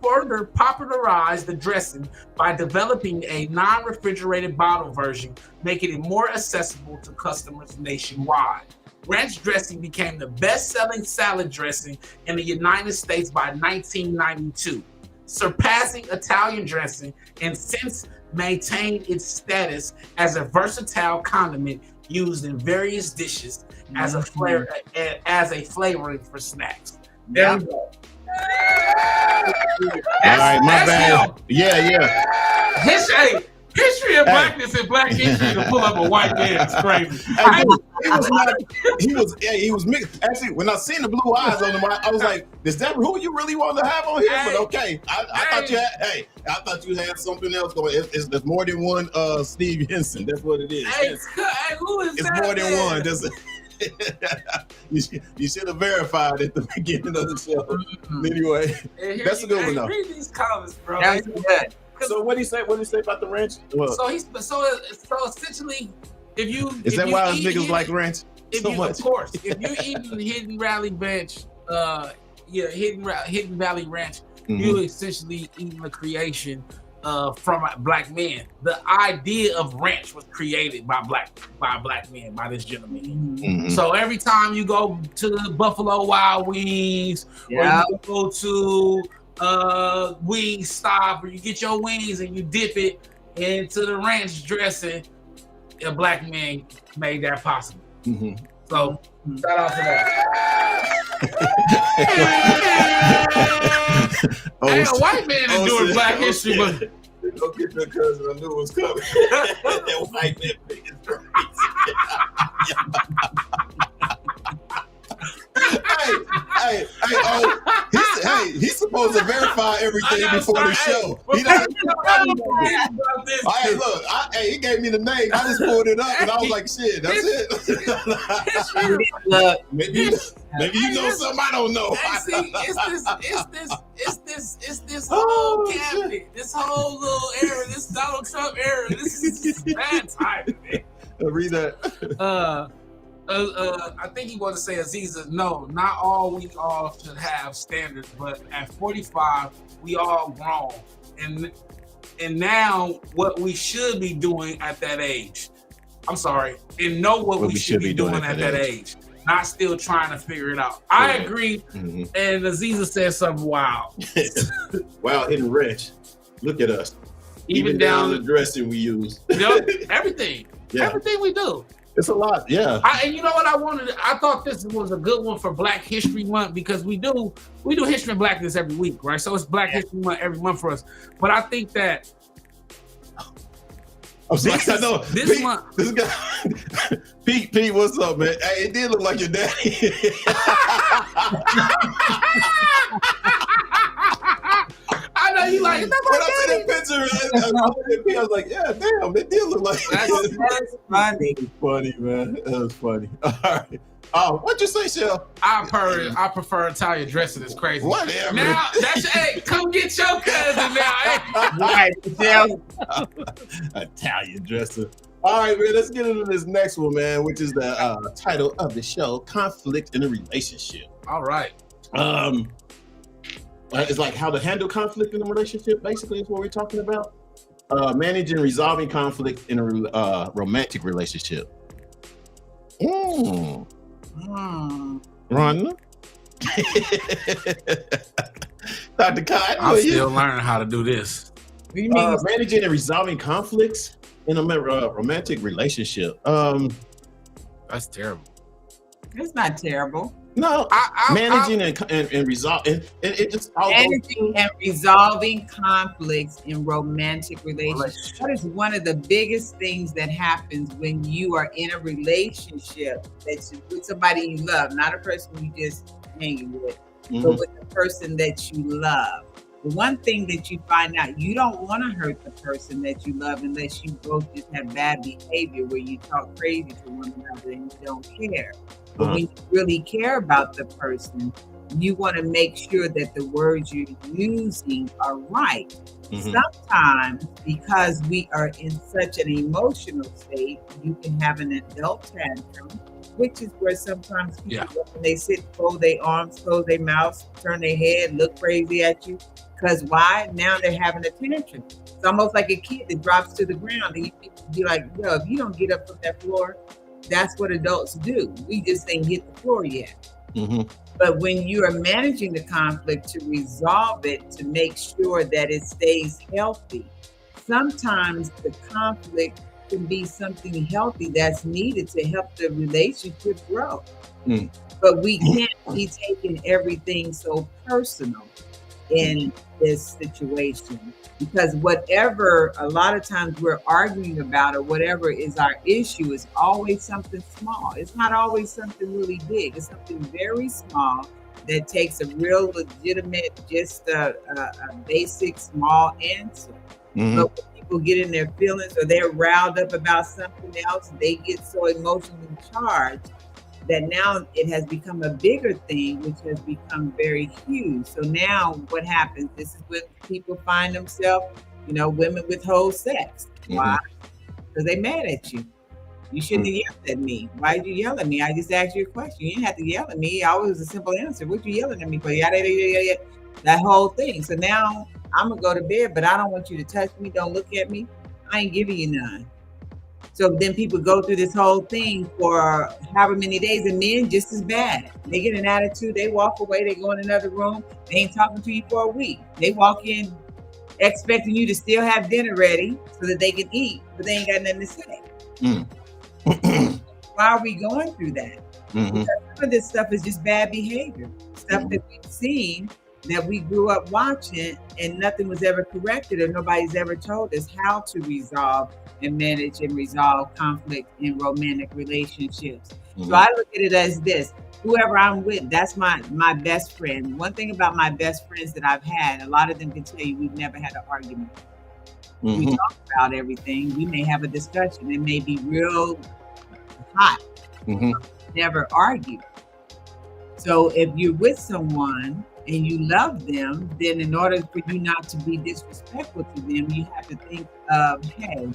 further popularized the dressing by developing a non-refrigerated bottle version, making it more accessible to customers nationwide. Ranch dressing became the best-selling salad dressing in the United States by 1992, surpassing Italian dressing, and since maintained its status as a versatile condiment used in various dishes as a flavoring for snacks. There we go. All right, my bad. Yeah. History of blackness and black history to pull up a white man is crazy. He was mixed. Actually, when I seen the blue eyes on him, I was like, "Is that who you really want to have on here?" But okay, I thought you had something else going. There's more than one Steve Henson. That's what it is. Who is it's that? More than one. You should have verified at the beginning of the show. Anyway, that's a good one though. Read these comments, bro. That's good. So what do you say? What do you say about the ranch? Well, so essentially, if you why niggas like ranch so much? Of course, if you're eating Hidden Valley Ranch, Hidden Valley Ranch, you're essentially eating a creation from a black man. The idea of ranch was created by black men, by this gentleman. So every time you go to the Buffalo Wild Wings, or you go to Wingstop, or you get your wings and you dip it into the ranch dressing, a black man made that possible. So shout out to that. Hey, a white man is doing black history, but go get your cousin. I knew it was coming. That white man pick is crazy. He's supposed to verify everything before the show. He he gave me the name. I just pulled it up and I was like, shit, that's it. Maybe you know something I don't know. It's this whole cabinet, this whole little era, this Donald Trump era. This is bad time. Read that. I think he wanted to say, Aziza, no, not all we all should have standards, but at 45, we all grown. And now what we should be doing at that age, and know what we should be doing at that age. Not still trying to figure it out. I agree. And Aziza said something wild. Wild Hidden Ranch. Look at us. Even down the dressing we use. Everything. Yeah. Everything we do. It's a lot, yeah. And you know what I thought this was a good one for Black History Month, because we do history and blackness every week, right? So it's Black History Month every month for us. But I think that I know. This month, this guy, Pete, what's up, man? Hey, it did look like your daddy. I know you like it. When I see that picture, I was like, yeah, damn, it did look like that's funny. It was funny, man. That was funny. All right. What'd you say, Shell? I prefer Italian dressing. It's crazy. Whatever. Now come get your cousin now. Right, Shell. Italian dressing. All right, man. Let's get into this next one, man, which is the title of the show: Conflict in a Relationship. All right. It's like how to handle conflict in a relationship. Basically, is what we're talking about. Managing, resolving conflict in a romantic relationship. Run. Dr. Kai, I'm still learning how to do this. What do you mean? Managing and resolving conflicts in a romantic relationship. That's terrible. It's not terrible. No, managing and resolving. It just all goes Managing and resolving conflicts in romantic relationships. That is one of the biggest things that happens when you are in a relationship that's with somebody you love, not a person you just hanging with, but with the person that you love. The one thing that you find out, you don't want to hurt the person that you love unless you both just have bad behavior where you talk crazy to one another and you don't care. But when you really care about the person, you want to make sure that the words you're using are right. Sometimes, because we are in such an emotional state, you can have an adult tantrum, which is where sometimes people, when they sit, fold their arms, close their mouths, turn their head, look crazy at you. Because why? Now they're having a tantrum. It's almost like a kid that drops to the ground and you be like, yo, if you don't get up from that floor, that's what adults do. We just ain't hit the floor yet. But when you are managing the conflict to resolve it, to make sure that it stays healthy, sometimes the conflict can be something healthy that's needed to help the relationship grow. But we can't be taking everything so personal in this situation, because whatever a lot of times we're arguing about or whatever is our issue is always something small. It's not always something really big. It's something very small that takes a real legitimate, just a basic small answer. But when people get in their feelings or they're riled up about something else, they get so emotionally charged that now it has become a bigger thing, which has become very huge. So now what happens? This is when people find themselves, women withhold sex. Why? Because they mad at you. You shouldn't have yelled at me. Why did you yell at me? I just asked you a question. You didn't have to yell at me. I was a simple answer. What you yelling at me for? Yada, yada, yada, yada. That whole thing. So now I'm going to go to bed, but I don't want you to touch me. Don't look at me. I ain't giving you none. So then people go through this whole thing for however many days, and men just as bad. They get an attitude, they walk away, they go in another room, they ain't talking to you for a week. They walk in expecting you to still have dinner ready so that they can eat, but they ain't got nothing to say. Why are we going through that? Because some of this stuff is just bad behavior, stuff that we've seen, that we grew up watching, and nothing was ever corrected, or nobody's ever told us how to resolve and manage and resolve conflict in romantic relationships. So I look at it as this: whoever I'm with, that's my best friend. One thing about my best friends that I've had, a lot of them can tell you we've never had an argument. We talk about everything. We may have a discussion. It may be real hot. Never argue. So if you're with someone and you love them, then in order for you not to be disrespectful to them, you have to think of, hey,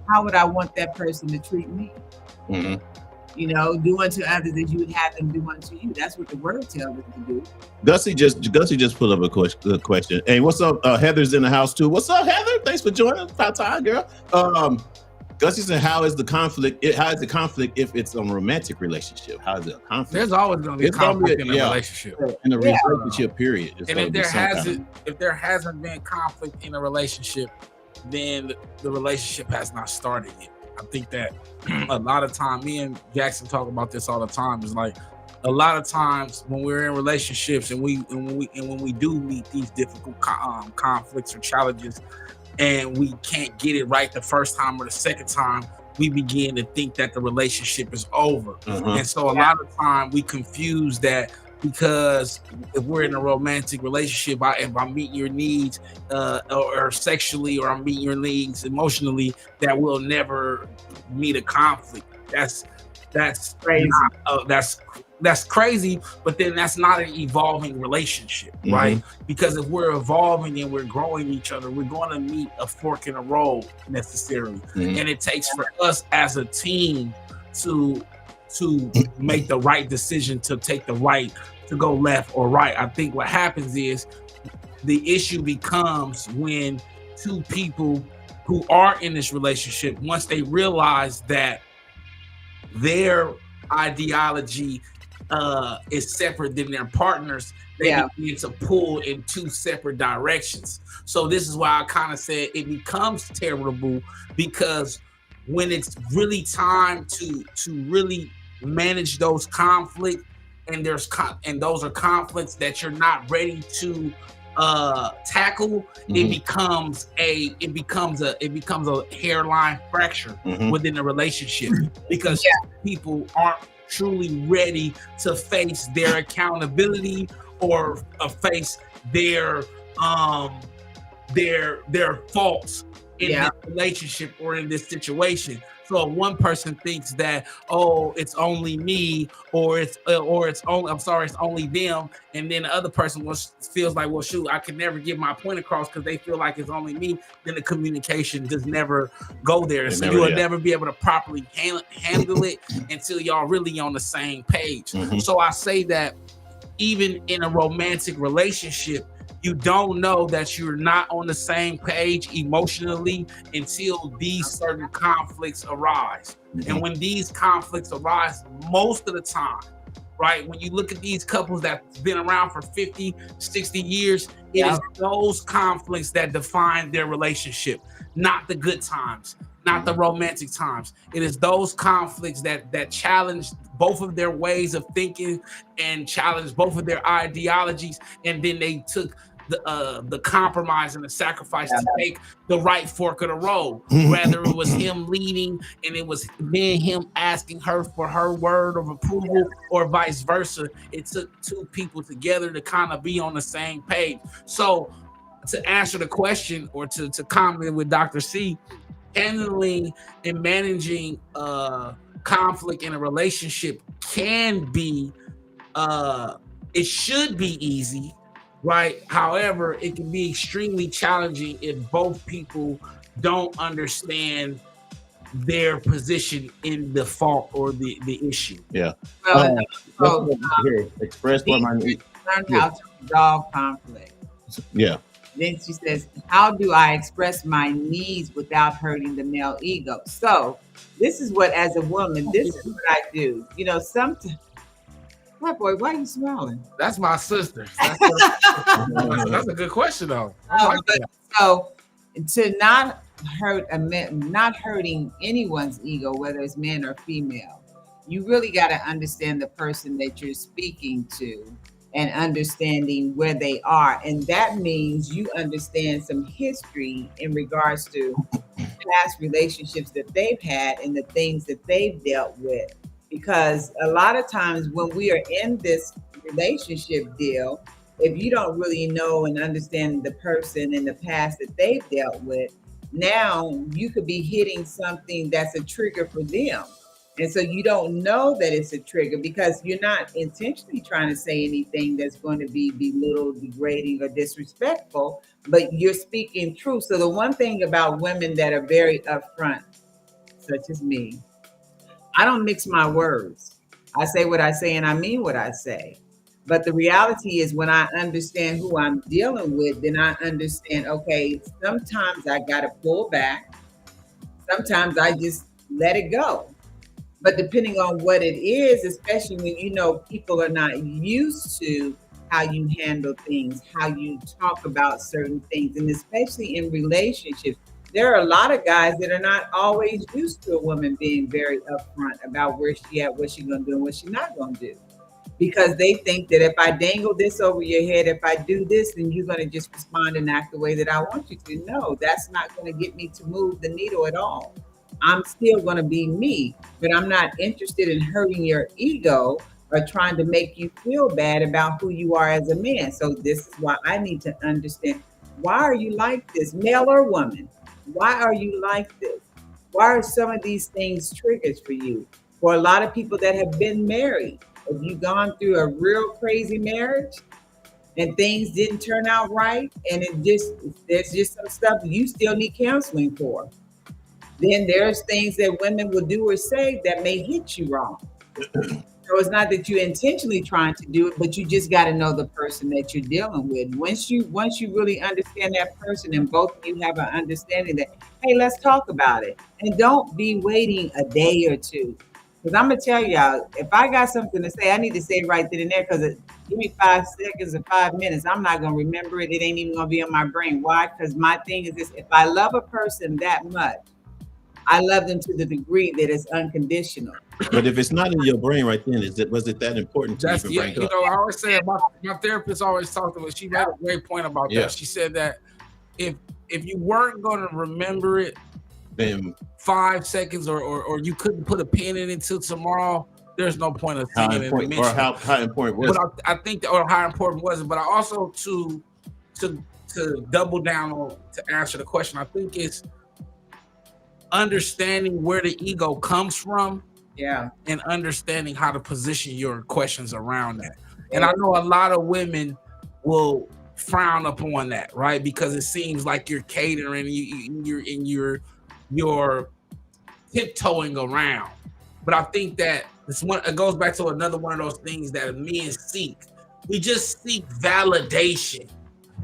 how would I want that person to treat me? Do unto others as you would have them do unto you. That's what the word tells us to do. Gussie just put up a good question. Hey, what's up? Heather's in the house too. What's up, Heather? Thanks for joining. About time, girl. Gussie said, how is the conflict if it's a romantic relationship? How is it a conflict? There's always going to be conflict in a relationship. In a relationship period. And if there hasn't been conflict in a relationship, then the relationship has not started yet. I think that a lot of time, me and Jackson talk about this all the time, is like a lot of times when we're in relationships and when we do meet these difficult conflicts or challenges, and we can't get it right the first time or the second time, we begin to think that the relationship is over. And so a lot of time we confuse that, because if we're in a romantic relationship, if I'm meeting your needs or sexually, or I'm meeting your needs emotionally, that we'll never meet a conflict. That's crazy. That's crazy, but then that's not an evolving relationship, right? Because if we're evolving and we're growing each other, we're going to meet a fork in the road necessarily. And it takes for us as a team to make the right decision, to take the right, to go left or right. I think what happens is the issue becomes when two people who are in this relationship, once they realize that their ideology is separate than their partners, they begin to pull in two separate directions. So this is why I kind of said it becomes terrible, because when it's really time to really manage those conflicts and and those are conflicts that you're not ready to tackle, it becomes a hairline fracture within the relationship, because people aren't truly ready to face their accountability or face their faults in this relationship or in this situation. So one person thinks that, oh, it's only me, or it's only them, and then the other person feels like, well, shoot, I can never get my point across because they feel like it's only me. Then the communication just never go there, so you will never be able to properly handle it until y'all really on the same page. So I say that even in a romantic relationship, you don't know that you're not on the same page emotionally until these certain conflicts arise. And when these conflicts arise, most of the time, right, when you look at these couples that's been around for 50, 60 years, it is those conflicts that define their relationship, not the good times, not the romantic times. It is those conflicts that challenge both of their ways of thinking and challenge both of their ideologies, and then they took the compromise and the sacrifice to take the right fork of the road. Whether it was him leading and it was then him asking her for her word of approval, or vice versa, it took two people together to kind of be on the same page. So to answer the question, or to comment with Dr. C, handling and managing conflict in a relationship can be it should be easy, right? However, it can be extremely challenging if both people don't understand their position in the fault or the issue. Well, express what my needs. Learn how to resolve conflict. Then she says, how do I express my needs without hurting the male ego? So this is what, as a woman, this is what I do. You know, sometimes, what, boy, why are you smiling? That's my sister. That's a good question, though. So to not hurt not hurting anyone's ego, whether it's man or female, you really got to understand the person that you're speaking to and understanding where they are. And that means you understand some history in regards to past relationships that they've had and the things that they've dealt with. Because a lot of times when we are in this relationship deal, if you don't really know and understand the person in the past that they've dealt with, now you could be hitting something that's a trigger for them. And so you don't know that it's a trigger because you're not intentionally trying to say anything that's going to be belittled, degrading, or disrespectful, but you're speaking truth. So the one thing about women that are very upfront, such as me, I don't mix my words. I say what I say and I mean what I say. But the reality is when I understand who I'm dealing with, then I understand, okay, sometimes I got to pull back. Sometimes I just let it go. But depending on what it is, especially when you know people are not used to how you handle things, how you talk about certain things, and especially in relationships, there are a lot of guys that are not always used to a woman being very upfront about where she at, what she's gonna do, and what she's not gonna do. Because they think that if I dangle this over your head, if I do this, then you're gonna just respond and act the way that I want you to. No, that's not gonna get me to move the needle at all. I'm still going to be me, but I'm not interested in hurting your ego or trying to make you feel bad about who you are as a man. So this is why I need to understand, why are you like this, male or woman? Why are you like this? Why are some of these things triggers for you? For a lot of people that have been married, have you gone through a real crazy marriage and things didn't turn out right, and there's just some stuff you still need counseling for? Then there's things that women will do or say that may hit you wrong. So it's not that you're intentionally trying to do it, but you just got to know the person that you're dealing with. Once you really understand that person and both of you have an understanding that, hey, let's talk about it. And don't be waiting a day or two. Because I'm going to tell y'all, if I got something to say, I need to say it right then and there, because give me 5 seconds or 5 minutes. I'm not going to remember it. It ain't even going to be on my brain. Why? Because my thing is this: if I love a person that much, I love them to the degree that it's unconditional. But if it's not in your brain right then, was it that important to That's even yeah. bring You up? know, I always say my therapist always talked about. She made a great point about Yeah. that. She said that if you weren't going to remember it Then 5 seconds or you couldn't put a pin in it until tomorrow, there's no point of how thinking it. important or how important was But I think that, or how important was it? But I also to double down on to answer the question. I think it's understanding where the ego comes from. Yeah. And understanding how to position your questions around that. And I know a lot of women will frown upon that, right? Because it seems like you're catering, you're tiptoeing around. But I think that it goes back to another one of those things that men seek. We just seek validation.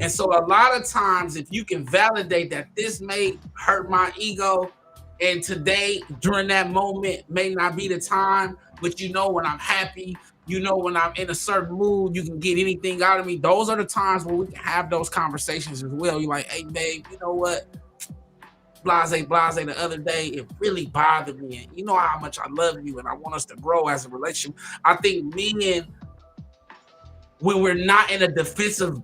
And so a lot of times, if you can validate that this may hurt my ego, and today, during that moment, may not be the time, but you know when I'm happy, you know when I'm in a certain mood, you can get anything out of me. Those are the times where we can have those conversations as well. You're like, hey, babe, you know what? Blase, the other day, it really bothered me. And you know how much I love you and I want us to grow as a relationship. I think men, when we're not in a defensive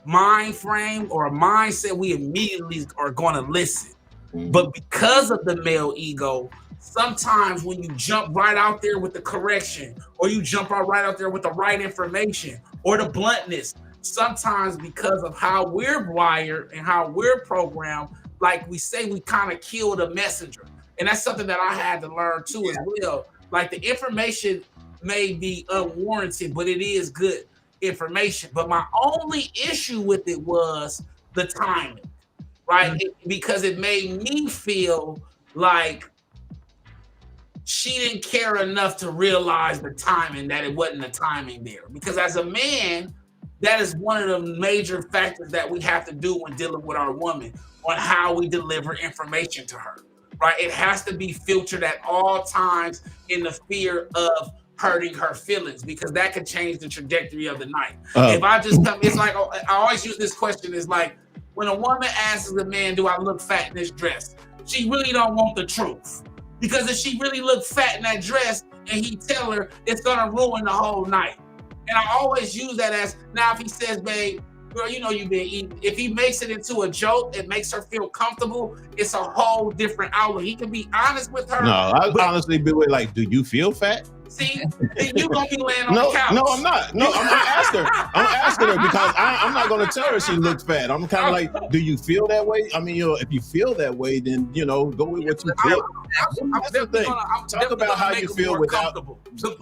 mind frame or a mindset, we immediately are going to listen. But because of the male ego, sometimes when you jump right out there with the correction, or you jump right out there with the right information or the bluntness, sometimes because of how we're wired and how we're programmed, like we say, we kind of kill the messenger. And that's something that I had to learn too as well. Like the information may be unwarranted, but it is good information. But my only issue with it was the timing. Right? Because it made me feel like she didn't care enough to realize the timing, that it wasn't the timing there. Because as a man, that is one of the major factors that we have to do when dealing with our woman, on how we deliver information to her. Right? It has to be filtered at all times in the fear of hurting her feelings, because that could change the trajectory of the night. If I just come, it's like, I always use this question, it's like, when a woman asks a man, do I look fat in this dress? She really don't want the truth. Because if she really looked fat in that dress and he tell her, it's gonna ruin the whole night. And I always use that as, now if he says, babe, girl, you know you've been eating. If he makes it into a joke, it makes her feel comfortable. It's a whole different outlook. He can be honest with her. No, I honestly be with like, do you feel fat? See, you gonna be laying on the couch. No, I'm not. No, I'm asking her. I'm asking her because I'm not gonna tell her she looks fat. I'm kind of like, do you feel that way? I mean, you know, if you feel that way, then go with what you feel. That's the thing. Talk about how you feel without.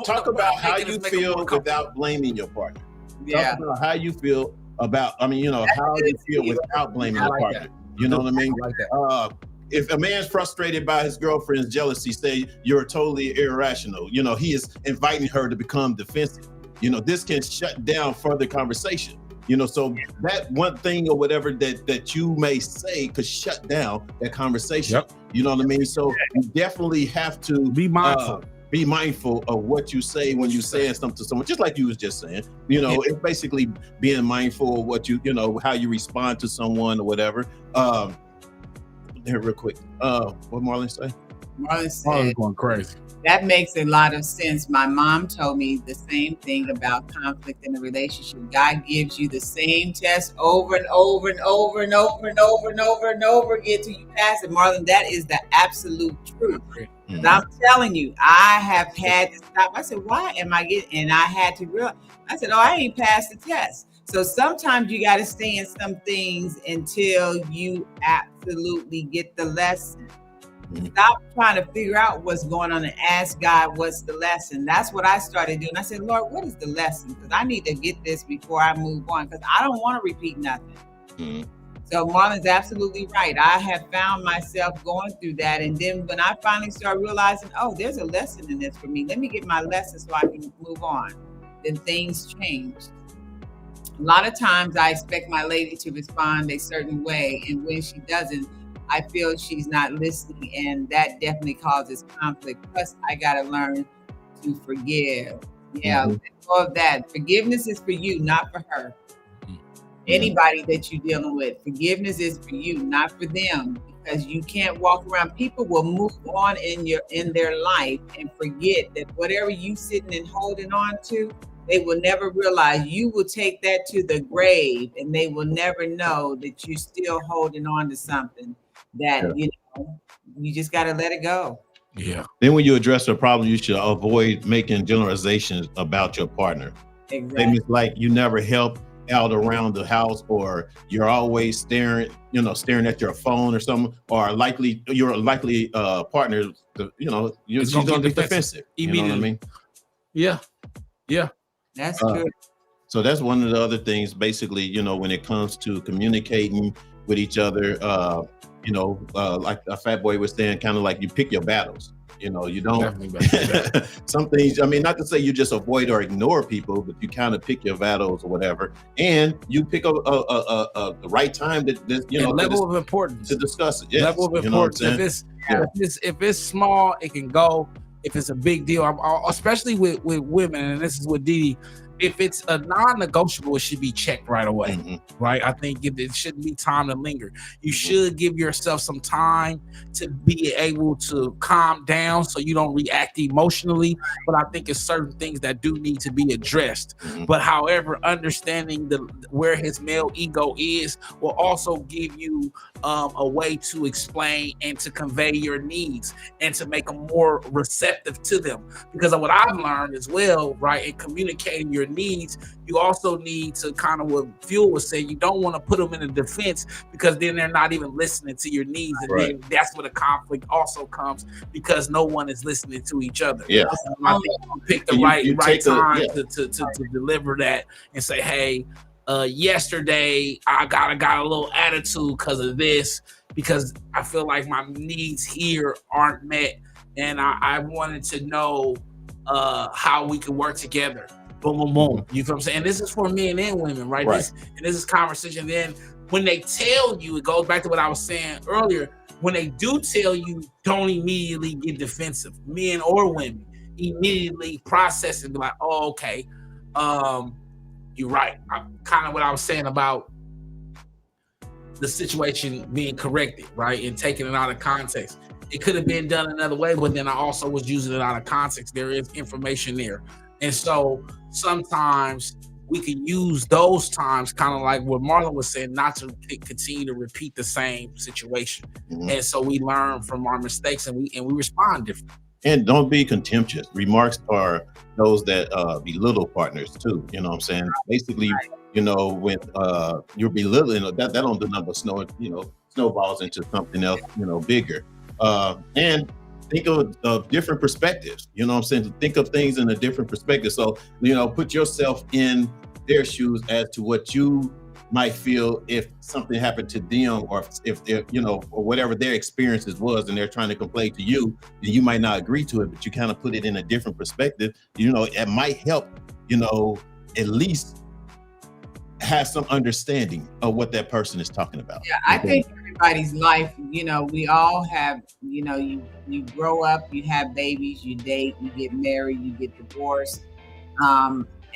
Talk about how you feel without blaming your partner. Yeah. Talk about how you feel about. I mean, how you feel without blaming your partner. You know what I mean? Like that. If a man's frustrated by his girlfriend's jealousy, say you're totally irrational. He is inviting her to become defensive. This can shut down further conversation. So that one thing or whatever that you may say could shut down that conversation. Yep. You know what I mean? So you definitely have to be mindful. Be mindful of what you say when you saying something to someone, just like you was just saying. It's basically being mindful of what how you respond to someone or whatever. Here real quick. What Marlon say? Marlon said, going crazy. That makes a lot of sense. My mom told me the same thing about conflict in a relationship. God gives you the same test over and over and over and over and over and over and over again till you pass it. Marlon, that is the absolute truth. Mm-hmm. I'm telling you, I have had to stop. I said, why am I getting? And I had to realize, I said, I ain't passed the test. So sometimes you got to stay in some things until you absolutely get the lesson. Stop trying to figure out what's going on and ask God, what's the lesson? That's what I started doing. I said, Lord, what is the lesson? Because I need to get this before I move on, because I don't want to repeat nothing. So Marlon's absolutely right. I have found myself going through that. And then when I finally start realizing, oh, there's a lesson in this for me. Let me get my lesson so I can move on. Then things change. A lot of times I expect my lady to respond a certain way. And when she doesn't, I feel she's not listening. And that definitely causes conflict. Plus, I got to learn to forgive. Yeah, all of that. Forgiveness is for you, not for her. Anybody that you're dealing with, forgiveness is for you, not for them, because you can't walk around. People will move on in their life and forget that whatever you sitting and holding on to, they will never realize you will take that to the grave, and they will never know that you're still holding on to something that you just got to let it go. Yeah. Then when you address a problem, you should avoid making generalizations about your partner. Exactly. Statements like you never help out around the house, or you're always staring at your phone or something, or you're likely partner, she's gonna be defensive. You know what I mean? Yeah. That's true. So that's one of the other things, basically, when it comes to communicating with each other, like a Fat Boy was saying, kind of like you pick your battles. You don't some things, not to say you just avoid or ignore people, but you kind of pick your battles or whatever, and you pick the right time level of importance to discuss it. Yes. Level of importance. If it's small, it can go. If it's a big deal, especially with women, and this is with Didi, if it's a non-negotiable, it should be checked right away, right? I think it shouldn't be time to linger. You should give yourself some time to be able to calm down so you don't react emotionally. But I think it's certain things that do need to be addressed. But however, understanding where his male ego is will also give you a way to explain and to convey your needs and to make them more receptive to them. Because of what I've learned as well, right, in communicating your needs, you also need to kind of, what Fuel was saying, you don't want to put them in a defense, because then they're not even listening to your needs, and then that's where the conflict also comes, because no one is listening to each other. Yeah, I think you pick the right time to deliver that and say, hey, yesterday I got a little attitude because of this, because I feel like my needs here aren't met, and I wanted to know how we can work together. Boom, boom, boom. You feel what I'm saying? This is for men and women, right? This is conversation. Then when they tell you, it goes back to what I was saying earlier. When they do tell you, don't immediately get defensive, men or women. Immediately process and be like, oh, okay, you're right. Kind of what I was saying about the situation being corrected, right? And taking it out of context. It could have been done another way, but then I also was using it out of context. There is information there. And so sometimes we can use those times, kind of like what Marlon was saying, not to continue to repeat the same situation. And so we learn from our mistakes, and we respond differently. And don't be contemptuous. Remarks are those that belittle partners too. You know what I'm saying? Basically, when you're belittling, that don't do nothing but snowballs into something else, bigger. And think of different perspectives. You know what I'm saying? Think of things in a different perspective. So, put yourself in their shoes as to what you might feel if something happened to them, or if they're, or whatever their experiences was, and they're trying to complain to you, and you might not agree to it, but you kind of put it in a different perspective. It might help, at least have some understanding of what that person is talking about. Yeah, I think everybody's life, we all have, you grow up, you have babies, you date, you get married, you get divorced.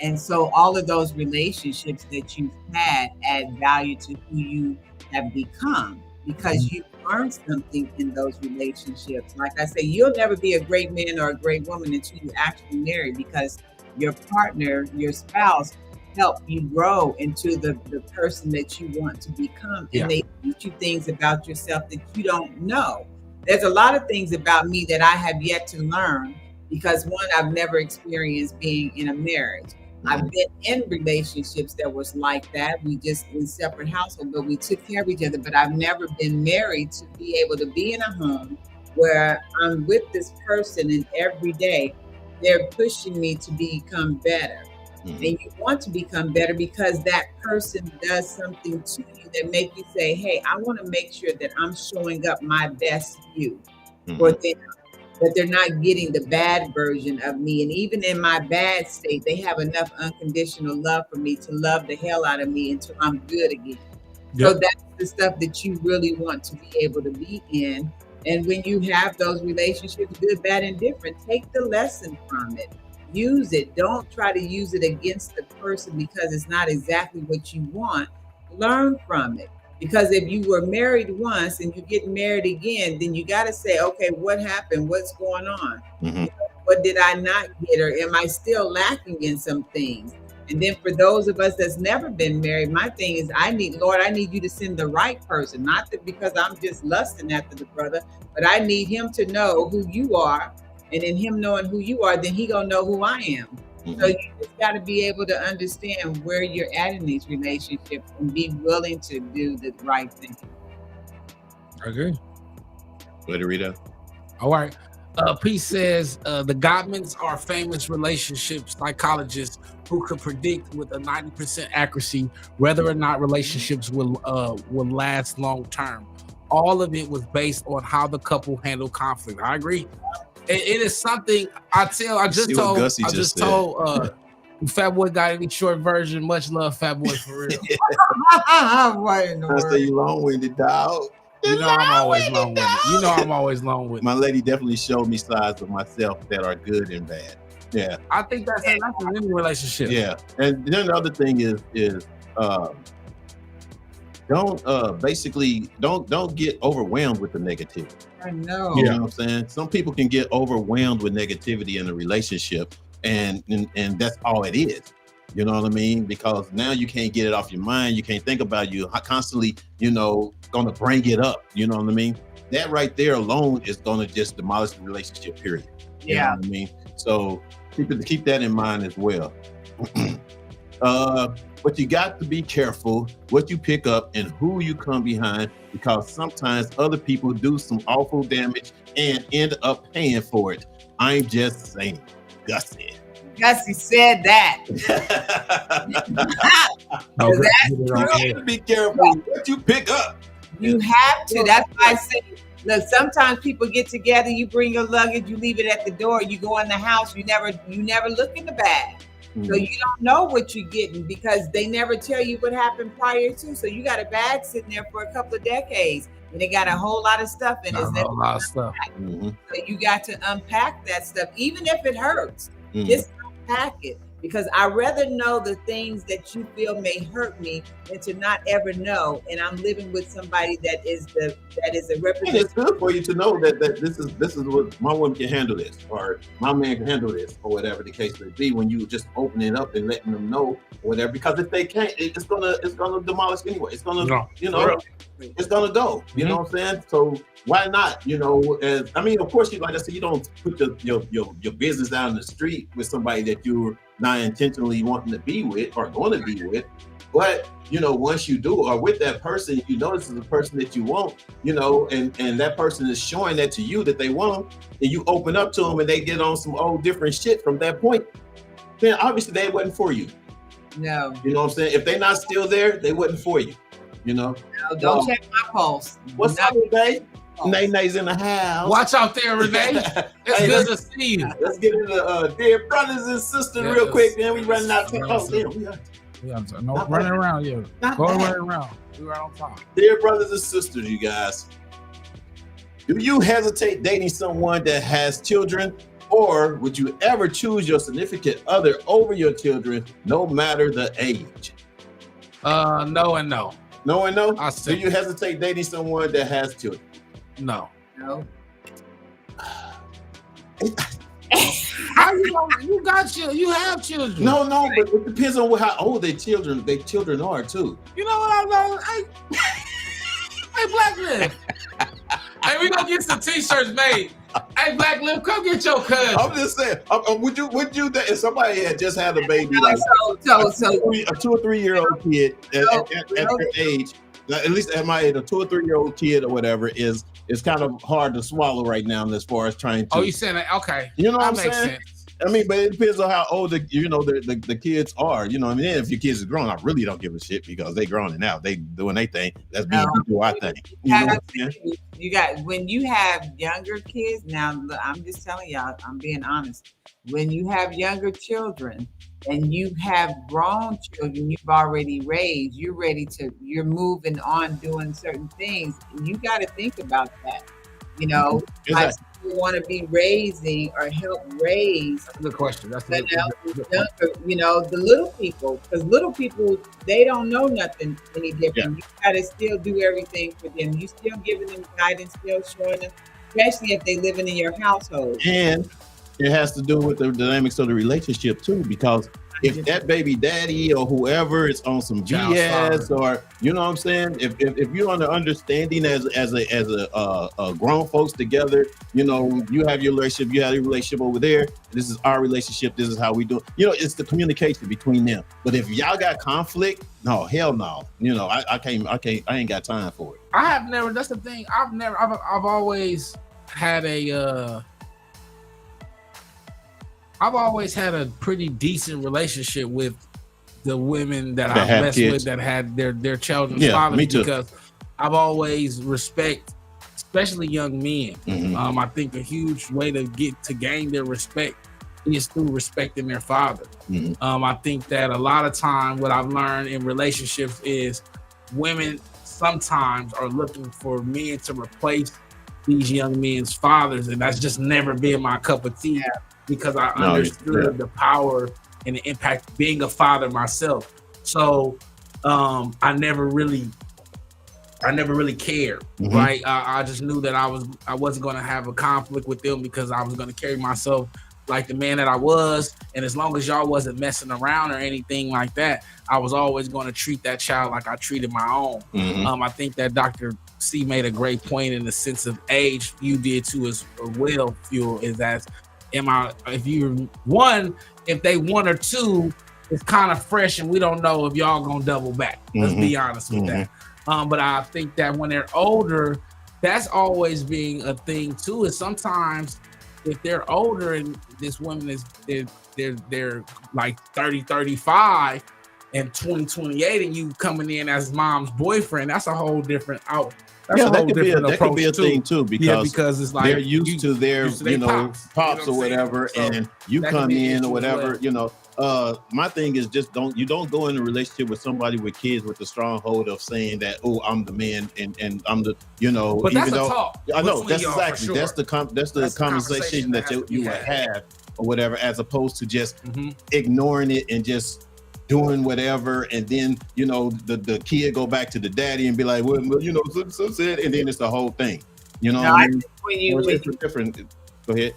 And so all of those relationships that you've had add value to who you have become, because you learned something in those relationships. Like I say, you'll never be a great man or a great woman until you actually marry, because your partner, your spouse, help you grow into the person that you want to become. And they teach you things about yourself that you don't know. There's a lot of things about me that I have yet to learn, because one, I've never experienced being in a marriage. I've been in relationships that was like that. We just in separate households, but we took care of each other. But I've never been married to be able to be in a home where I'm with this person, and every day they're pushing me to become better. And you want to become better because that person does something to you that make you say, hey, I want to make sure that I'm showing up my best you for them. That they're not getting the bad version of me. And even in my bad state, they have enough unconditional love for me to love the hell out of me until I'm good again. So that's the stuff that you really want to be able to be in. And when you have those relationships, good, bad, and different, take the lesson from it. Use it. Don't try to use it against the person because it's not exactly what you want. learn from it. Because if you were married once and you get married again, then you got to say, okay, what happened? What's going on? Mhm. What did I not get? Or am I still lacking in some things? And then for those of us that's never been married, my thing is I need you to send the right person, not that because I'm just lusting after the brother, but I need him to know who you are. And in him knowing who you are, then he gonna know who I am. So you just got to be able to understand where you're at in these relationships and be willing to do the right thing. I agree. Way to read out. All right. P says the Gottmans are famous relationship psychologists who could predict with a 90% accuracy whether or not relationships will last long term. All of it was based on how the couple handle conflict. I agree. It is something I just told Fat Boy got any short version. Much love, Fat Boy, for real. What in the I say world? you long-winded, dog. You know I'm always long-winded. You know I'm always long-winded. My lady definitely showed me sides of myself that are good and bad. Yeah. I think that's in any relationship. Yeah. And then the other thing is don't get overwhelmed with the negativity. I know. You know what I'm saying? Some people can get overwhelmed with negativity in a relationship, and that's all it is. You know what I mean? Because now you can't get it off your mind. You can't think about it. You constantly, gonna bring it up. You know what I mean? That right there alone is gonna just demolish the relationship, period. You know what I mean? So keep that in mind as well. But you got to be careful what you pick up and who you come behind, because sometimes other people do some awful damage and end up paying for it. I'm just saying. Gussie said that. Be careful what you pick up. You have to. That's why I say, look, sometimes people get together, you bring your luggage, you leave it at the door, you go in the house, you never look in the bag. So you don't know what you're getting because they never tell you what happened prior to. So you got a bag sitting there for a couple of decades and it got a whole lot of stuff in it. A whole lot of stuff. So you got to unpack that stuff, even if it hurts. Just unpack it. Because I'd rather know the things that you feel may hurt me than to not ever know. And I'm living with somebody that is a representative. And it's good for you to know that this is what my woman can handle this, or my man can handle this, or whatever the case may be. When you just open it up and letting them know, or whatever, because if they can't, it's gonna demolish anyway. It's gonna, it's gonna go. You know what I'm saying? So why not? Of course, like I said, you don't put your business out in the street with somebody that you're not intentionally wanting to be with or going to be with. But, once you do, or with that person, this is the person that you want, and that person is showing that to you that they want them, and you open up to them and they get on some old different shit from that point, then obviously they wasn't for you. No. You know what I'm saying? If they're not still there, they wasn't for you, No, don't check my pulse. What's up, Renee? Nay's in the house. Watch out there, Renee. It's good to see you. Let's get into dear brothers and sisters real quick, man. We running out of no running around, Go running around. We right on top. Dear brothers and sisters, you guys, do you hesitate dating someone that has children, or would you ever choose your significant other over your children, no matter the age? No and no. No and no? Do you hesitate dating someone that has children? No. How you got children? You have children? No, but it depends on how old their children are too. You know what I know? Hey, Black Liv. Hey, we gonna get some t-shirts made. Hey, Black Liv, come get your cousin. I'm just saying. Would you if somebody had just had a baby, like so a 2 or 3 year old kid at their age? At least at my age, a 2 or 3 year old kid or whatever is kind of hard to swallow right now as far as trying to. Oh, you saying that? Okay. You know what that I'm makes saying? Sense. I mean, but it depends on how old the kids are. You know what I mean? If your kids are grown, I really don't give a shit because they grown and out. They doing their thing. That's being do our thing. You know what I'm saying? You got, when you have younger kids, now look, I'm just telling y'all, I'm being honest. When you have younger children and you have grown children you've already raised, you're moving on doing certain things. You got to think about that. people want to be raising or help raise That's a good question. That's a the good question. younger, the little people, because little people, they don't know nothing any different. You gotta still do everything for them. You still giving them guidance, still showing them, especially if they living in your household. And it has to do with the dynamics of the relationship too, because if that baby daddy or whoever is on some Child BS father. or you know what I'm saying, if you're on the understanding as a grown folks together, you know, you have your relationship, you have your relationship over there. This is our relationship. This is how we do it. You know, it's the communication between them. But if y'all got conflict, no, hell no. You know, I ain't got time for it. I have never. That's the thing. I've always had I've always had a pretty decent relationship with the women that I've have messed kids. with that had their children's Yeah, fathers, me too. because I've always respect, especially young men. Mhm. I think a huge way to gain their respect is through respecting their father. Mhm. I think that a lot of time what I've learned in relationships is women sometimes are looking for men to replace these young men's fathers, and that's just never been my cup of tea, because I No, understood the power and the impact of being a father myself. So I never really cared, Mhm. right? I just knew that I wasn't going to have a conflict with them, because I was going to carry myself like the man that I was, and as long as y'all wasn't messing around or anything like that, I was always going to treat that child like I treated my own. Mhm. I think that Dr. C made a great point in the sense of age. You did too as well. Fuel is that if they one or two, it's kind of fresh, and we don't know if y'all gonna double back. Let's be honest with that. But I think that when they're older, that's always being a thing too. Is sometimes if they're older and this woman is they're like 30, 35 and 20, 28, and you coming in as mom's boyfriend, that's a whole different out. That's Yeah, a whole different that could be a approach thing too, because because it's like they're used to their they you know pops, pops you know or what I'm saying? whatever, So and you that could come be an in issue or as whatever. well. You know, my thing is just you don't go in a relationship with somebody with kids with the stronghold of saying that, oh, I'm the man and I'm the, you know, But even that's a though talk I know between that's y'all for exactly sure. that's the conversation that has to be you would had. have or whatever, as opposed to just ignoring it and just doing whatever, and then you know the kid go back to the daddy and be like, well you know, so said, and then it's the whole thing. You know No, what I I mean? think when Or it's just a different. Go ahead.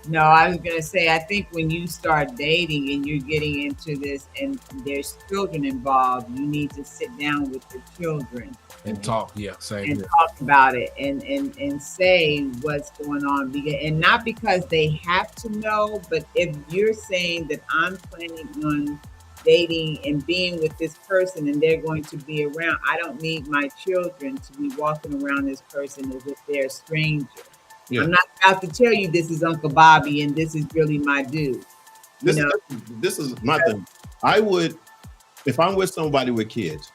No, I was gonna say, I think when you start dating and you're getting into this and there's children involved, you need to sit down with the children and talk. Yeah, same and here. talk about it and say what's going on. And not because they have to know, but if you're saying that I'm planning on dating and being with this person and they're going to be around, I don't need my children to be walking around this person as if they're a stranger. Yeah. I'm not about to tell you this is Uncle Bobby and this is really my dude. This is my thing. I would, if I'm with somebody with kids,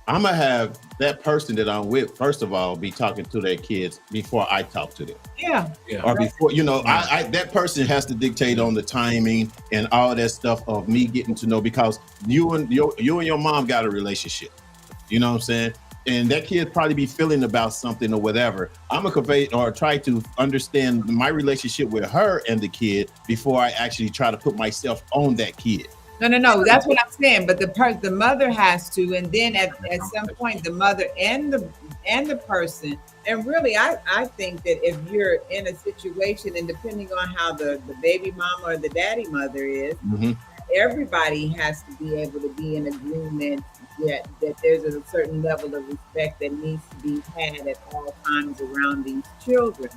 I'm gonna have that person that I'm with, first of all, be talking to their kids before I talk to them. Yeah. Or before, you know, I that person has to dictate on the timing and all that stuff of me getting to know, because you and your mom got a relationship. You know what I'm saying? And that kid probably be feeling about something or whatever. I'm gonna convey or try to understand my relationship with her and the kid before I actually try to put myself on that kid. No. That's what I'm saying. But the mother has to, and then at some point, the mother and the person. And really, I think that if you're in a situation, and depending on how the baby mama or the daddy mother is, everybody has to be able to be in agreement that there's a certain level of respect that needs to be had at all times around these children.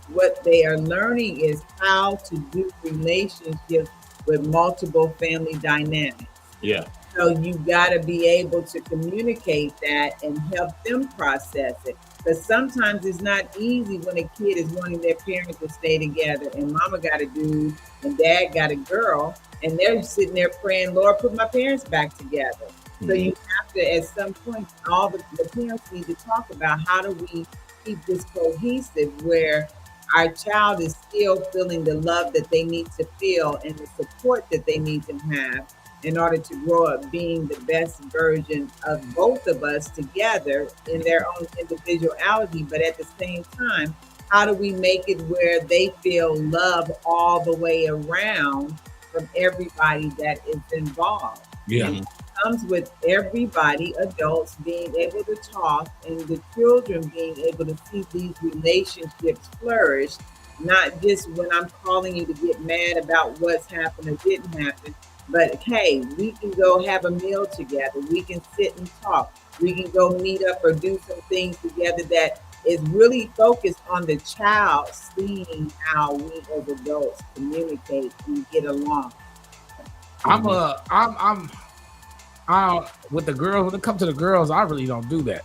What they are learning is how to do relationships with multiple family dynamics. Yeah. So you got to be able to communicate that and help them process it. Because sometimes it's not easy when a kid is wanting their parents to stay together, and mama got a dude and dad got a girl, and they're sitting there praying, Lord, put my parents back together. So you have to, at some point, all the parents need to talk about how do we keep this cohesive, where our child is still feeling the love that they need to feel and the support that they need to have in order to grow up being the best version of both of us together in their own individuality, but at the same time, how do we make it where they feel love all the way around from everybody that is involved? Yeah. And it comes with everybody, adults being able to talk and the children being able to see these relationships flourish, not just when I'm calling you to get mad about what's happened or didn't happen, but hey, we can go have a meal together. We can sit and talk. We can go meet up or do some things together that is really focused on the child seeing how we as adults communicate and get along. I'm with the girls. When it comes to the girls, I really don't do that.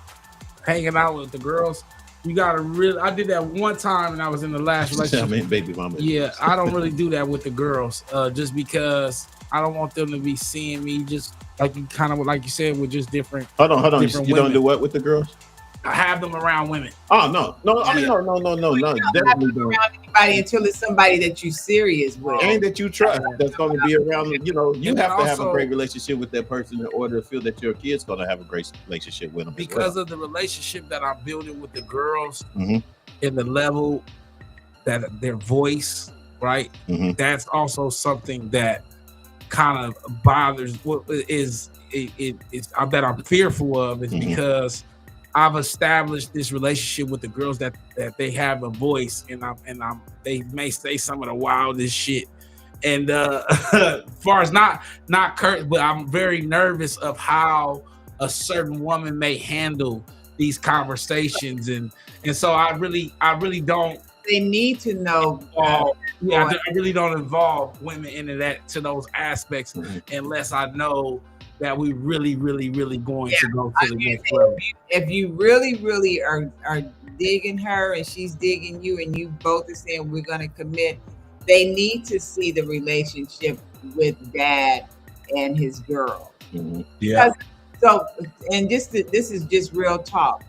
Hanging out with the girls, you gotta really. I did that one time, and I was in the last relationship. I mean, baby mama. Yeah, I don't really do that with the girls, just because I don't want them to be seeing me just like you kind of like you said with just different. Hold on. different You don't women. do what with the girls? I have them around women. Oh no. I mean, no. Definitely don't. Around anybody until it's somebody that you serious with. And that you trust that's going to be around. You know, you And have to have a also- great relationship with that person in order to feel that your kid's going to have a great relationship with them. Because of the relationship that I'm building with the girls Mhm. and the level that their voice, right? Mhm. That's also something that kind of bothers what is I bet I'm fearful of is Mhm. because I've established this relationship with the girls that they have a voice and they may say some of the wildest shit. And as far as not Kurt, but I'm very nervous of how a certain woman may handle these conversations, and so I really don't. They need to know. I really don't involve women into that to those aspects unless I know that we really going to go to the next level. If you really are digging her and she's digging you, and you both are saying we're going to commit, they need to see the relationship with dad and his girl. Mhm. Yeah. So, and this is just real talk.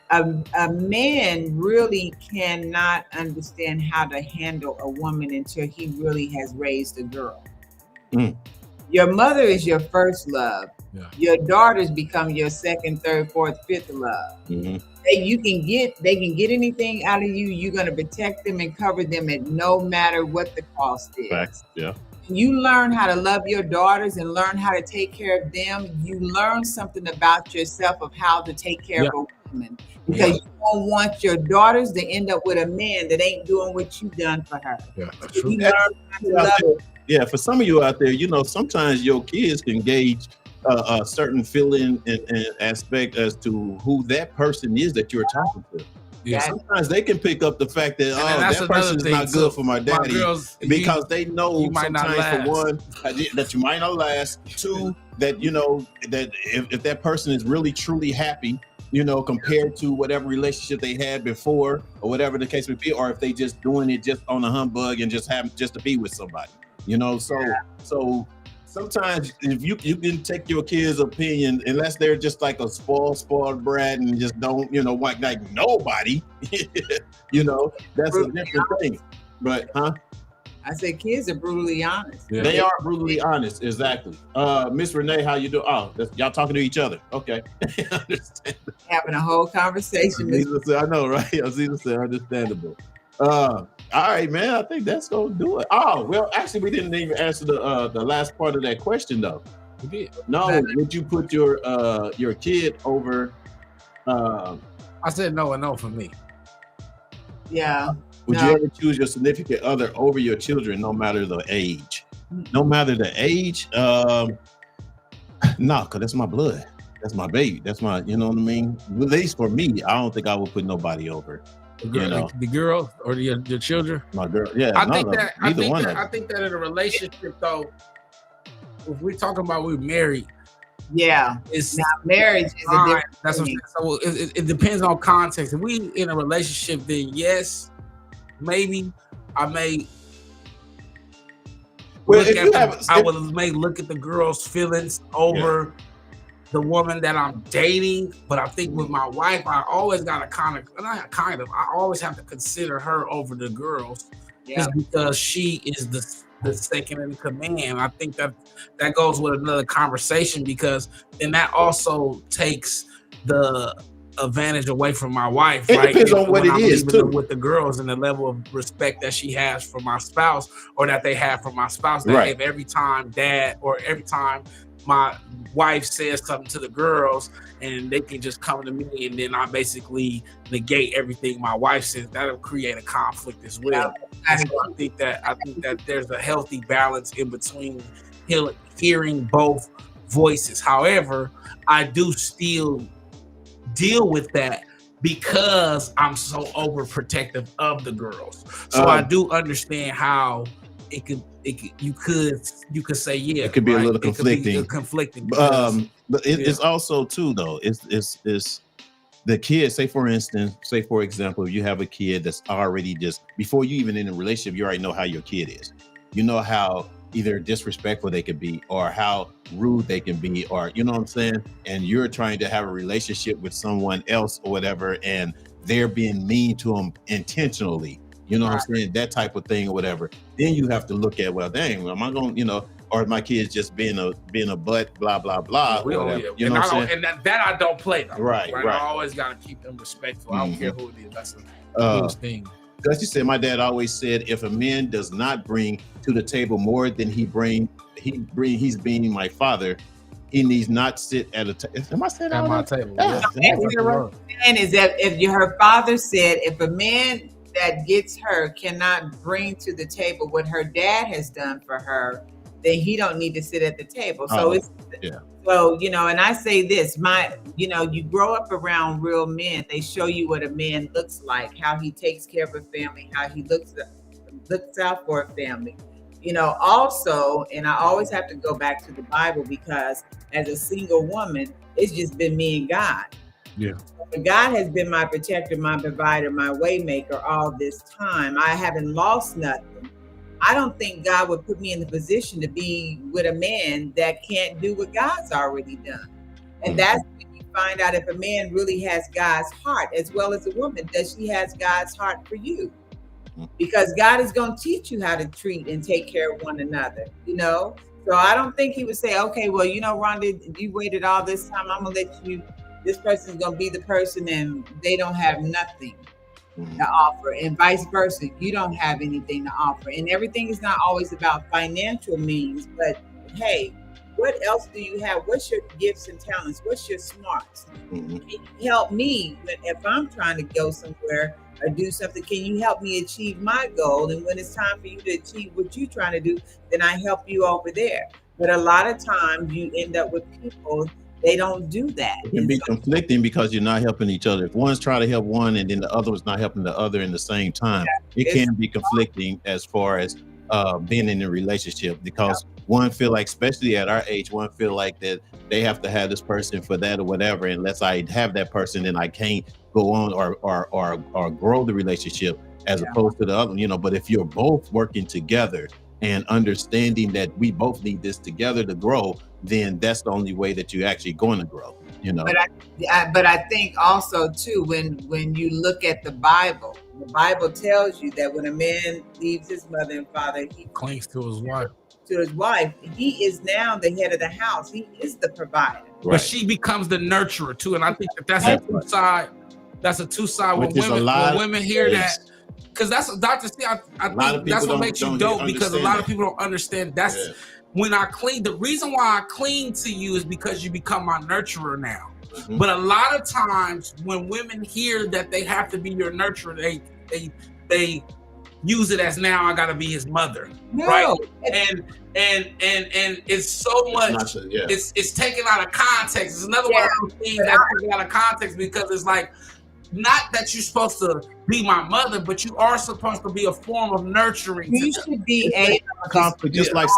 A man really cannot understand how to handle a woman until he really has raised a girl. Mm. Your mother is your first love. Yeah. Your daughters become your second, third, fourth, fifth love. Mhm. They can get anything out of you. You're gonna protect them and cover them at no matter what the cost is. Facts. Yeah. You learn how to love your daughters and learn how to take care of them. You learn something about yourself of how to take care of a woman, because you don't want your daughters to end up with a man that ain't doing what you done for her. Yeah, You learn how to love. Yeah, for some of you out there, you know, sometimes your kids can gauge a certain feeling and aspect as to who that person is that you're talking to. Yeah. Sometimes they can pick up the fact that that's that person is another not thing, good too. for my daddy, girls, because they know you might not sometimes for last. one that you might not last. Two, that you know that if that person is really truly happy, you know, compared to whatever relationship they had before or whatever the case may be, or if they just doing it just on a humbug and just to be with somebody, you know. So sometimes if you can take your kid's opinion, unless they're just like a spoiled brat and just don't, you know, like nobody, you know, that's a different thing. But I said kids are brutally honest. Yeah. they are brutally honest, exactly. Miss Renee, how you doing? Oh, y'all talking to each other. Okay. Understand. Having a whole conversation. Aziza said, I know, right? Aziza said, understandable. All right, man. I think that's gonna do it. Oh, well, actually, we didn't even answer the last part of that question though. We did. No, would you put your kid over? I said no and no for me. Yeah. Would No. you ever choose your significant other over your children, no matter the age? No matter the age, no, because that's my blood. That's my baby. That's my, you know what I mean? At least for me, I don't think I would put nobody over. The girl, You know. the girl or your children. My girl, yeah. I none think of them. that I Neither think one that, of I them. think that in a relationship though, if we're talking about we're married, Yeah. it's Now marriage is a fine. different That's what thing. I'm saying. So it depends on context. If we in a relationship, then yes, maybe I may. Well, look if at you the- have, I would may look at the girl's feelings over the woman that I'm dating, but I think with my wife, I always got to I always have to consider her over the girls, Yeah. just because she is the second in command. I think that goes with another conversation, because then that also takes the advantage away from my wife. It right? depends on what when it I'm is, leaving too. with the girls and the level of respect that she has for my spouse, or that they have for my spouse. That Right. if every time every time my wife says something to the girls, and they can just come to me, and then I basically negate everything my wife says, that'll create a conflict as well. And so I think that there's a healthy balance in between hearing both voices. However, I do still deal with that because I'm so overprotective of the girls. So I do understand how you could say, yeah, it could be a little it could be conflicting. because, But it's also too though. It's the kid. Say for example, you have a kid that's already just before you even in a relationship, you already know how your kid is. You know how either disrespectful they could be, or how rude they can be, or you know what I'm saying. And you're trying to have a relationship with someone else or whatever, and they're being mean to them intentionally. You know what I'm saying? That type of thing or whatever. Then you have to look at, well, dang, am I going, or my kids just being a butt, blah, blah, blah, or whatever. You know what I'm saying? And that I don't play though. Right. I always got to keep them respectful. I don't care who it is. That's a huge thing. Because you said, my dad always said, if a man does not bring to the table more than he's being my father, he needs not sit at a table. Am I saying at my table? Yeah. Right. And is that if her father said, if a man that gets her cannot bring to the table what her dad has done for her, then he don't need to sit at the table. So So, and I say this, you grow up around real men. They show you what a man looks like, how he takes care of a family, how he looks out for a family. Also, and I always have to go back to the Bible, because as a single woman, it's just been me and God. Yeah. God has been my protector, my provider, my way maker all this time. I haven't lost nothing. I don't think God would put me in the position to be with a man that can't do what God's already done. And that's when you find out if a man really has God's heart, as well as a woman, does she has God's heart for you? Because God is going to teach you how to treat and take care of one another, So I don't think he would say, okay, well, Rhonda, you waited all this time. I'm going to let you, this person's going to be the person, and they don't have nothing to offer, and vice versa. You don't have anything to offer, and everything is not always about financial means, but hey, what else do you have? What's your gifts and talents? What's your smarts? Can you help me if I'm trying to go somewhere or do something? Can you help me achieve my goal? And when it's time for you to achieve what you're trying to do, then I help you over there. But a lot of times you end up with people, they don't do that. It can be conflicting because you're not helping each other. If one's trying to help one and then the other one's not helping the other in the same time, it can be conflicting as far as being in a relationship, because one feel like, especially at our age, one feel like that they have to have this person for that or whatever. Unless I have that person, then I can't go on or grow the relationship, as opposed to the other, But if you're both working together and understanding that we both need this together to grow, then that's the only way that you're actually going to grow, But I think also too, when you look at the Bible tells you that when a man leaves his mother and father, he clings to his wife. He is now the head of the house. He is the provider. But she becomes the nurturer too, and I think that's a two-side. That's a two-side. When women hear that, because that's Dr. C. I think that's what makes you dope, because a lot of people don't understand. That's when I cling. The reason why I cling to you is because you become my nurturer now. But a lot of times when women hear that they have to be your nurturer, they use it as, now I gotta be his mother, right? And it's so much. It's taken out of context. It's another one of those things that's taken out of context, because it's like, not that you're supposed to be my mother, but you are supposed to be a form of nurturing. You should be able conflict, just like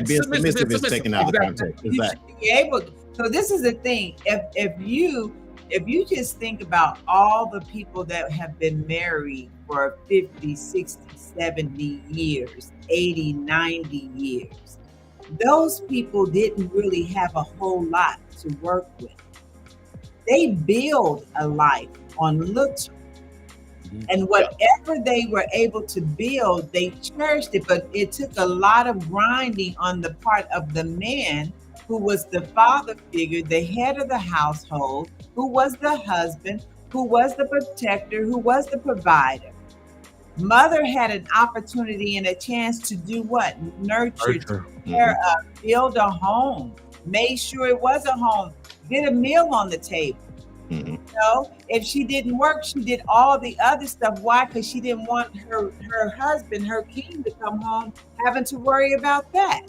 being submissive is taken out of context. You should be able. So this is the thing. If you just think about all the people that have been married for 50, 60, 70 years, 80, 90 years, those people didn't really have a whole lot to work with. They build a life on looks, and whatever they were able to build, they cherished it. But it took a lot of grinding on the part of the man who was the father figure, the head of the household, who was the husband, who was the protector, who was the provider. Mother had an opportunity and a chance to do what? Nurture, Nurture. take care of, build a home, made sure it was a home, get a meal on the table. You know, if she didn't work, she did all the other stuff. Why? Because she didn't want her husband, her king, to come home having to worry about that.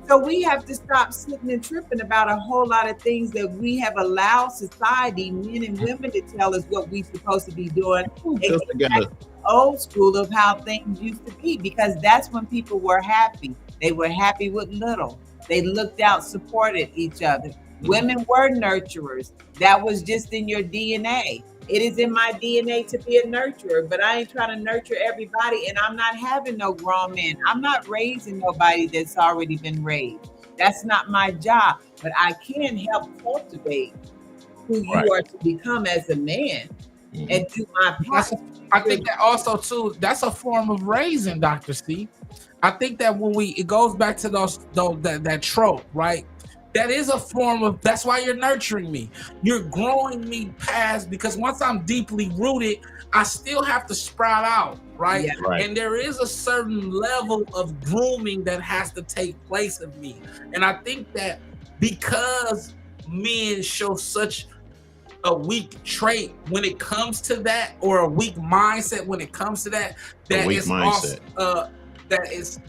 So we have to stop sitting and tripping about a whole lot of things that we have allowed society, men and women, to tell us what we're supposed to be doing. Just together. Old school of how things used to be, because that's when people were happy. They were happy with little. They looked out, supported each other. Women were nurturers. That was just in your DNA. It is in my DNA to be a nurturer, but I ain't trying to nurture everybody, and I'm not having no grown man. I'm not raising nobody that's already been raised. That's not my job, but I can help cultivate who you are to become as a man and do my part. I think that also too, that's a form of raising, Dr. C. I think that when it goes back to that trope, right? That is a form of, that's why you're nurturing me. You're growing me past, because once I'm deeply rooted, I still have to sprout out, right? Yeah. Right. And there is a certain level of grooming that has to take place of me. And I think that because men show such a weak trait when it comes to that, or a weak mindset when it comes to that,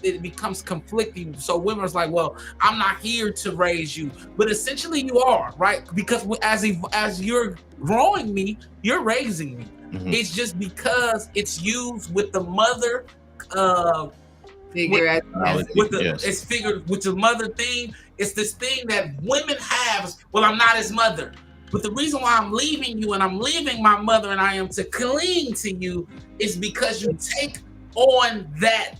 it becomes conflicting. So women are like, well, I'm not here to raise you, but essentially you are, right? Because as you're growing me, you're raising me. It's just because it's used with the mother figure, it's figured with the mother thing. It's this thing that women have. Well, I'm not his mother. But the reason why I'm leaving you and I'm leaving my mother and I am to cling to you is because you take on that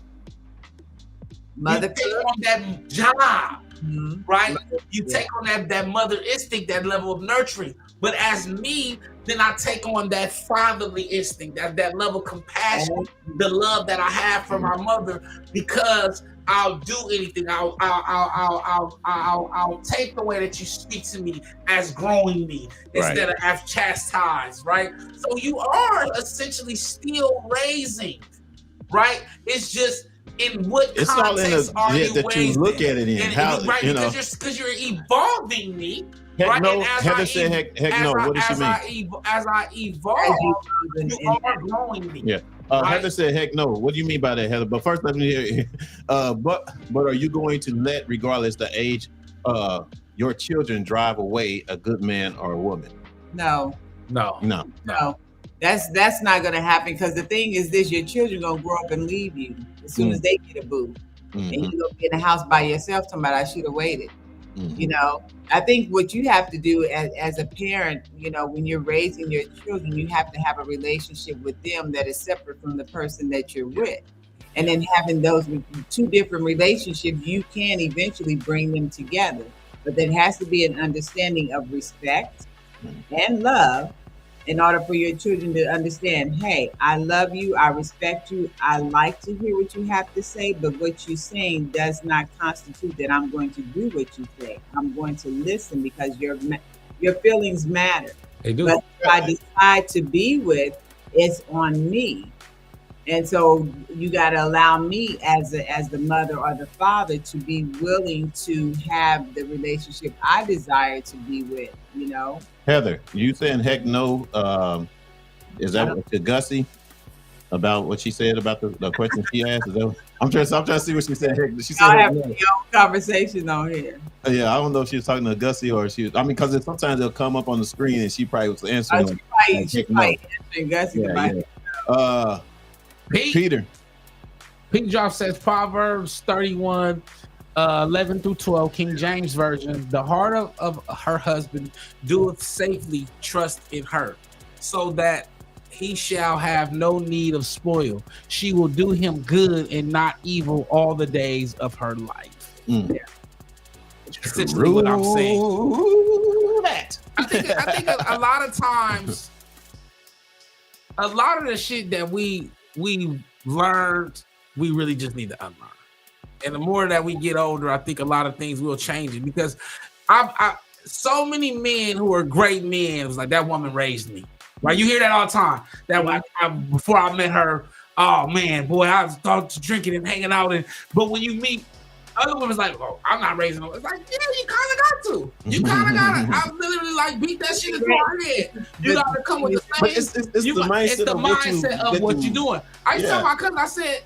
job, right? You take on that mother instinct, that level of nurturing. But as me, then I take on that fatherly instinct, that level of compassion, the love that I have for my mother, because I'll do anything. I'll take the way that you speak to me as growing me instead of as chastised, right? So you are essentially still raising, right? It's just in what context are you that you look at it in, how, right? you know, because you're evolving me. Heck right? no. Heather said heck no. What does she mean? As I evolve, you are growing me. Yeah. Right? Heather said heck no. What do you mean by that, Heather? But first, let me hear. But are you going to let, regardless the age, your children drive away a good man or a woman? No. That's not gonna happen, because the thing is this: your children gonna grow up and leave you as soon as they get a boo, and you're gonna be in the house by yourself. Talking about, I should have waited. You know, I think what you have to do as a parent, you know, when you're raising your children, you have to have a relationship with them that is separate from the person that you're with. And then having those two different relationships, you can eventually bring them together. But there has to be an understanding of respect and love in order for your children to understand, hey, I love you, I respect you, I like to hear what you have to say, but what you're saying does not constitute that I'm going to do what you say. I'm going to listen, because your feelings matter. They do. But if I decide to be with, it's on me. And so you got to allow me as the mother or the father to be willing to have the relationship I desire to be with, you know? Heather, you saying heck no? Is that what to Gussie about what she said about the question she asked? I'm trying to see what she said. She said I have your own conversation on here. Yeah, I don't know if she was talking to Gussie or because sometimes they'll come up on the screen and she probably was answering. She probably answering Gussie. Yeah. Peter. Pete Drop says Proverbs 31, 11 through 12, King James Version. The heart of her husband doeth safely trust in her, so that he shall have no need of spoil. She will do him good and not evil all the days of her life. Yeah. Essentially what I'm saying. I think a lot of times, a lot of the shit that we learned, we really just need to unlearn. And the more that we get older, I think a lot of things will change it because I so many men who are great men, it was like that woman raised me. Right? You hear that all the time. That before I met her, oh man, boy, I was drinking and hanging out. But when you meet other women's like, oh, I'm not raising them. It's like, yeah, you kind of got to. You kind of got to. I literally like beat that shit into our head. You got to come with the same. It's the mindset of what you're doing. I used to tell my cousin, I said,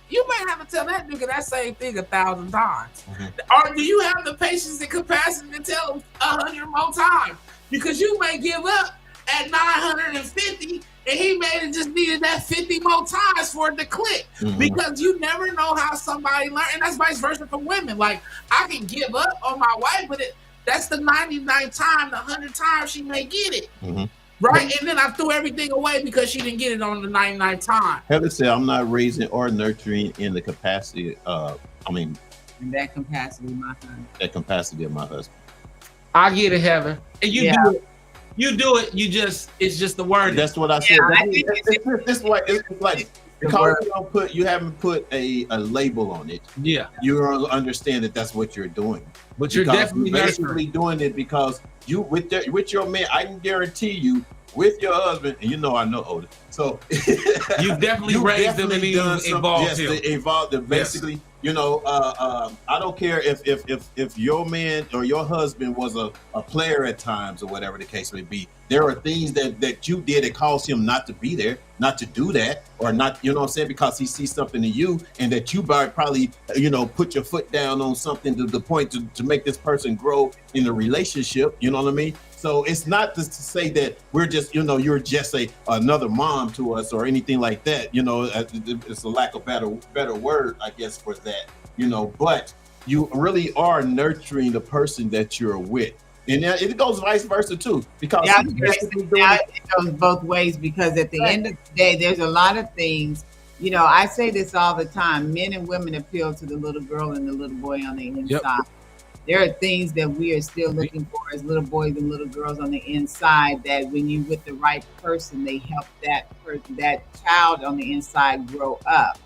you may have to tell that nigga that same thing 1,000 times. Or do you have the patience and capacity to tell him 100 more times? Because you may give up at 950 and he may have just needed that 50 more times for it to click. Because you never know how somebody learns. And that's vice versa for women. Like, I can give up on my wife, but that's the 99th time, the 100th time she may get it. Right? And then I threw everything away because she didn't get it on the 99th time. Heather said, I'm not raising or nurturing in the capacity in that capacity of my husband. That capacity of my husband. I get it, Heather. And you do it. You do it. It's just the word. That's what I said. It's like because you haven't put a label on it. Yeah. You don't understand that that's what you're doing. But you're definitely basically doing it because you with your man, I can guarantee you with your husband, and I know Oda. So you definitely raised them and involved him. They involved them basically. I don't care if your man or your husband was a player at times or whatever the case may be. There are things that you did that caused him not to be there, not to do that, or not, you know what I'm saying, because he sees something in you and that you probably, put your foot down on something to the point to make this person grow in the relationship, you know what I mean? So it's not just to say that we're just, you're just another mom to us or anything like that. It's a lack of better word, I guess, for that. But you really are nurturing the person that you're with, and it goes vice versa too. Because it goes both ways. Because at the end of the day, there's a lot of things. I say this all the time: men and women appeal to the little girl and the little boy on the inside. Yep. There are things that we are still looking for as little boys and little girls on the inside that when you with the right person, they help that child on the inside grow up.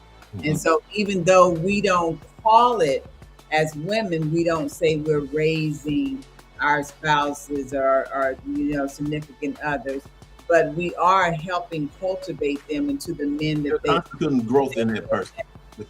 And so even though we don't call it as women, we don't say we're raising our spouses or significant others, but we are helping cultivate them into the men that they constant growth in that person.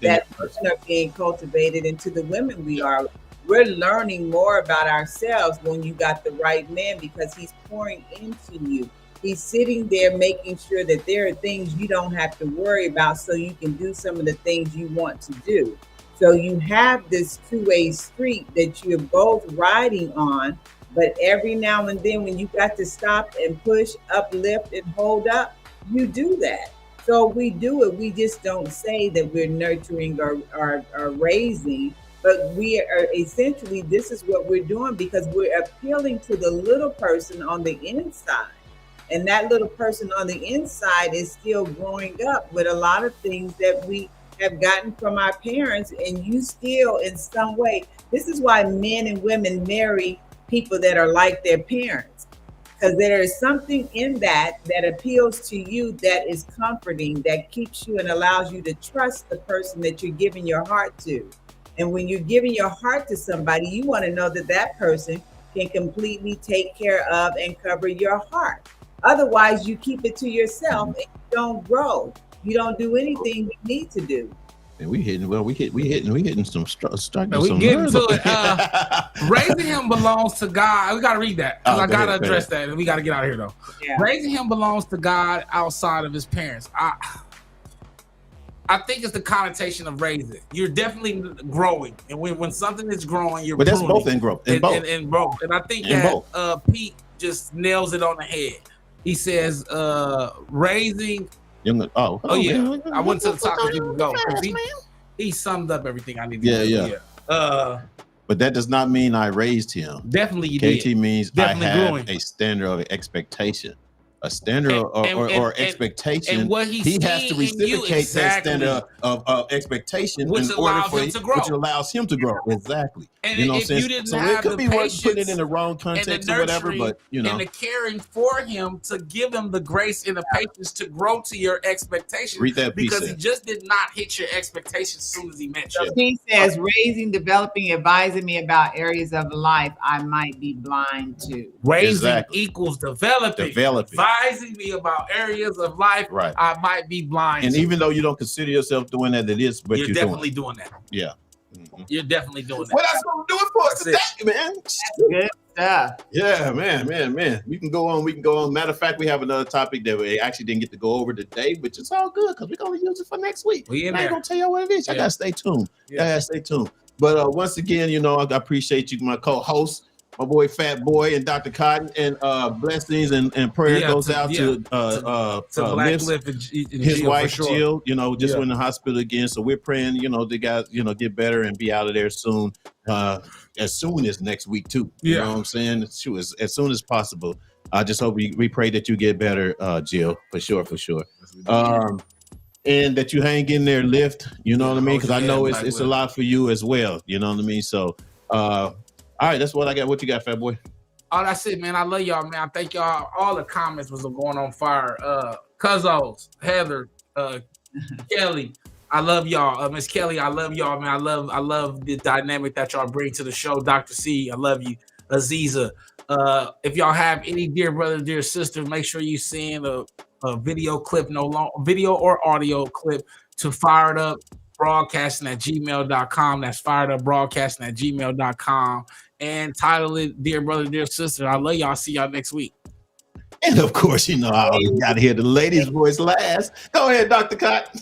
That person are being cultivated into the women we are. We're learning more about ourselves when you got the right man because he's pouring into you. He's sitting there making sure that there are things you don't have to worry about so you can do some of the things you want to do. So you have this two-way street that you're both riding on, but every now and then when you got to stop and push, uplift, and hold up, you do that. So we do it. We just don't say that we're nurturing or raising. But we are essentially, this is what we're doing because we're appealing to the little person on the inside. And that little person on the inside is still growing up with a lot of things that we have gotten from our parents. And you still, in some way, this is why men and women marry people that are like their parents. Because there is something in that appeals to you that is comforting, that keeps you and allows you to trust the person that you're giving your heart to. And when you're giving your heart to somebody, you want to know that that person can completely take care of and cover your heart. Otherwise, you keep it to yourself and you don't grow. You don't do anything you need to do. And we hitting some striking. We getting to it. Raising him belongs to God. We gotta read that because I gotta address that, and we gotta get out of here though. Yeah. Raising him belongs to God outside of his parents. I think it's the connotation of raising. You're definitely growing, and when something is growing, you're. But that's both in growth. And both. And I think that Pete just nails it on the head. He says, raising. Oh yeah. Man. I went to the top of you go. He summed up everything I need to do. Yeah. But that does not mean I raised him. Definitely you KT did. means definitely I have growing. A standard of expectation a standard or expectation, and what he has to reciprocate that standard of expectation which in order allows for him to grow. which allows him to grow. Exactly. And you know what if I'm you saying? didn't So it have could the be worth putting it patience in the wrong and the context or whatever, nurturing but you know, and the caring for him to give him the grace and the patience to grow to your expectations. Read that piece because there. he just did not hit your expectations as soon as he met you. He says, raising, developing, advising me about areas of life I might be blind to. Raising equals developing. Developing. Advising me about areas of life Right. I might be blind And to. even though you don't consider yourself doing that, it is what you're you're definitely doing. doing that. Yeah. You're definitely doing that. Well, that's gonna do it for us today, man. That's good stuff. Yeah, man. We can go on. Matter of fact, we have another topic that we actually didn't get to go over today, but it's all good because we're gonna use it for next week. We in I ain't there. gonna tell you what it is. I gotta stay tuned. Yeah. I gotta stay tuned. But once again, you know, I appreciate you, my co-host, my boy Fat Boy and Dr. Cotton, and blessings and prayer goes out to Black Lips, Cliff and his Jill, wife for sure. Jill, you know, just went in the hospital again. So we're praying, you know, the guys, you know, get better and be out of there soon. As soon as next week too. You know what I'm saying? Shoot, as soon as possible. I just hope we pray that you get better, Jill, for sure. And that you hang in there, lift, you know what I mean? Because I know it's a lot for you as well. You know what I mean? So all right, that's what I got. What you got, Fat Boy? Oh, that's it, man. I love y'all, man. I thank y'all. All the comments was going on fire. Cuzzos, Heather, Kelly, I love y'all. Miss Kelly, I love y'all, man. I love the dynamic that y'all bring to the show. Dr. C, I love you. Aziza, if y'all have any dear brother, dear sister, make sure you send a video clip, video or audio clip to Fired Up Broadcasting at gmail.com. That's Fired Up Broadcasting at gmail.com. And title it Dear Brother, Dear Sister. I love y'all. See y'all next week. And of course, you know, I always got to hear the lady's voice last. Go ahead, Dr. Cotton.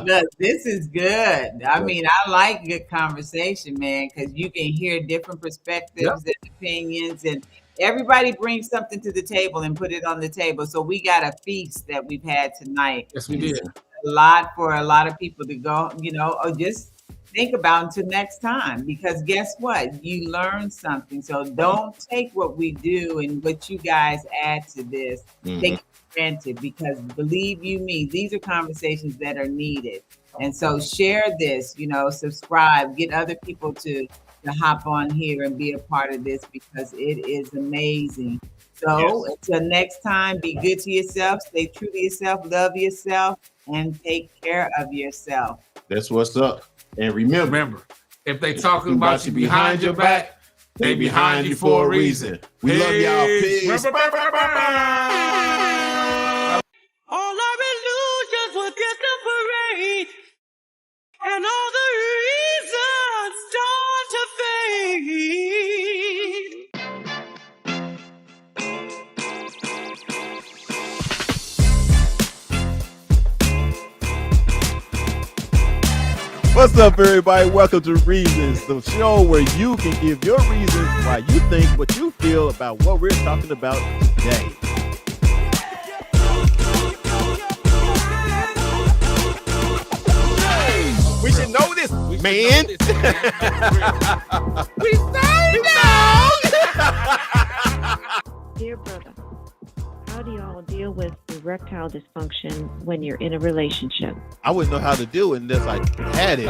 Look, this is good. I mean, I like good conversation, man, because you can hear different perspectives and opinions, and everybody brings something to the table and put it on the table. So we got a feast that we've had tonight. Yes, we did. A lot for a lot of people to go, you know, or just think about until next time, because guess what? You learn something. So don't take what we do and what you guys add to this, take it for granted, because believe you me, these are conversations that are needed. And so share this, you know, subscribe, get other people to hop on here and be a part of this, because it is amazing. So until next time, be good to yourself, stay true to yourself, love yourself, and take care of yourself. That's what's up. And remember, if they talking about you behind your back, they behind you for a reason. We love y'all. Peace. All our illusions were just a parade, and all the reasons start to fade. What's up, everybody? Welcome to Reasons, the show where you can give your reasons why you think what you feel about what we're talking about today. We should know this, man. We say no. Dear brother, how do y'all deal with erectile dysfunction when you're in a relationship? I wouldn't know how to do it unless I had it.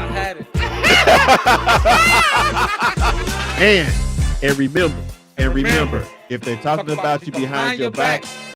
And remember, if they're talking about you behind your back,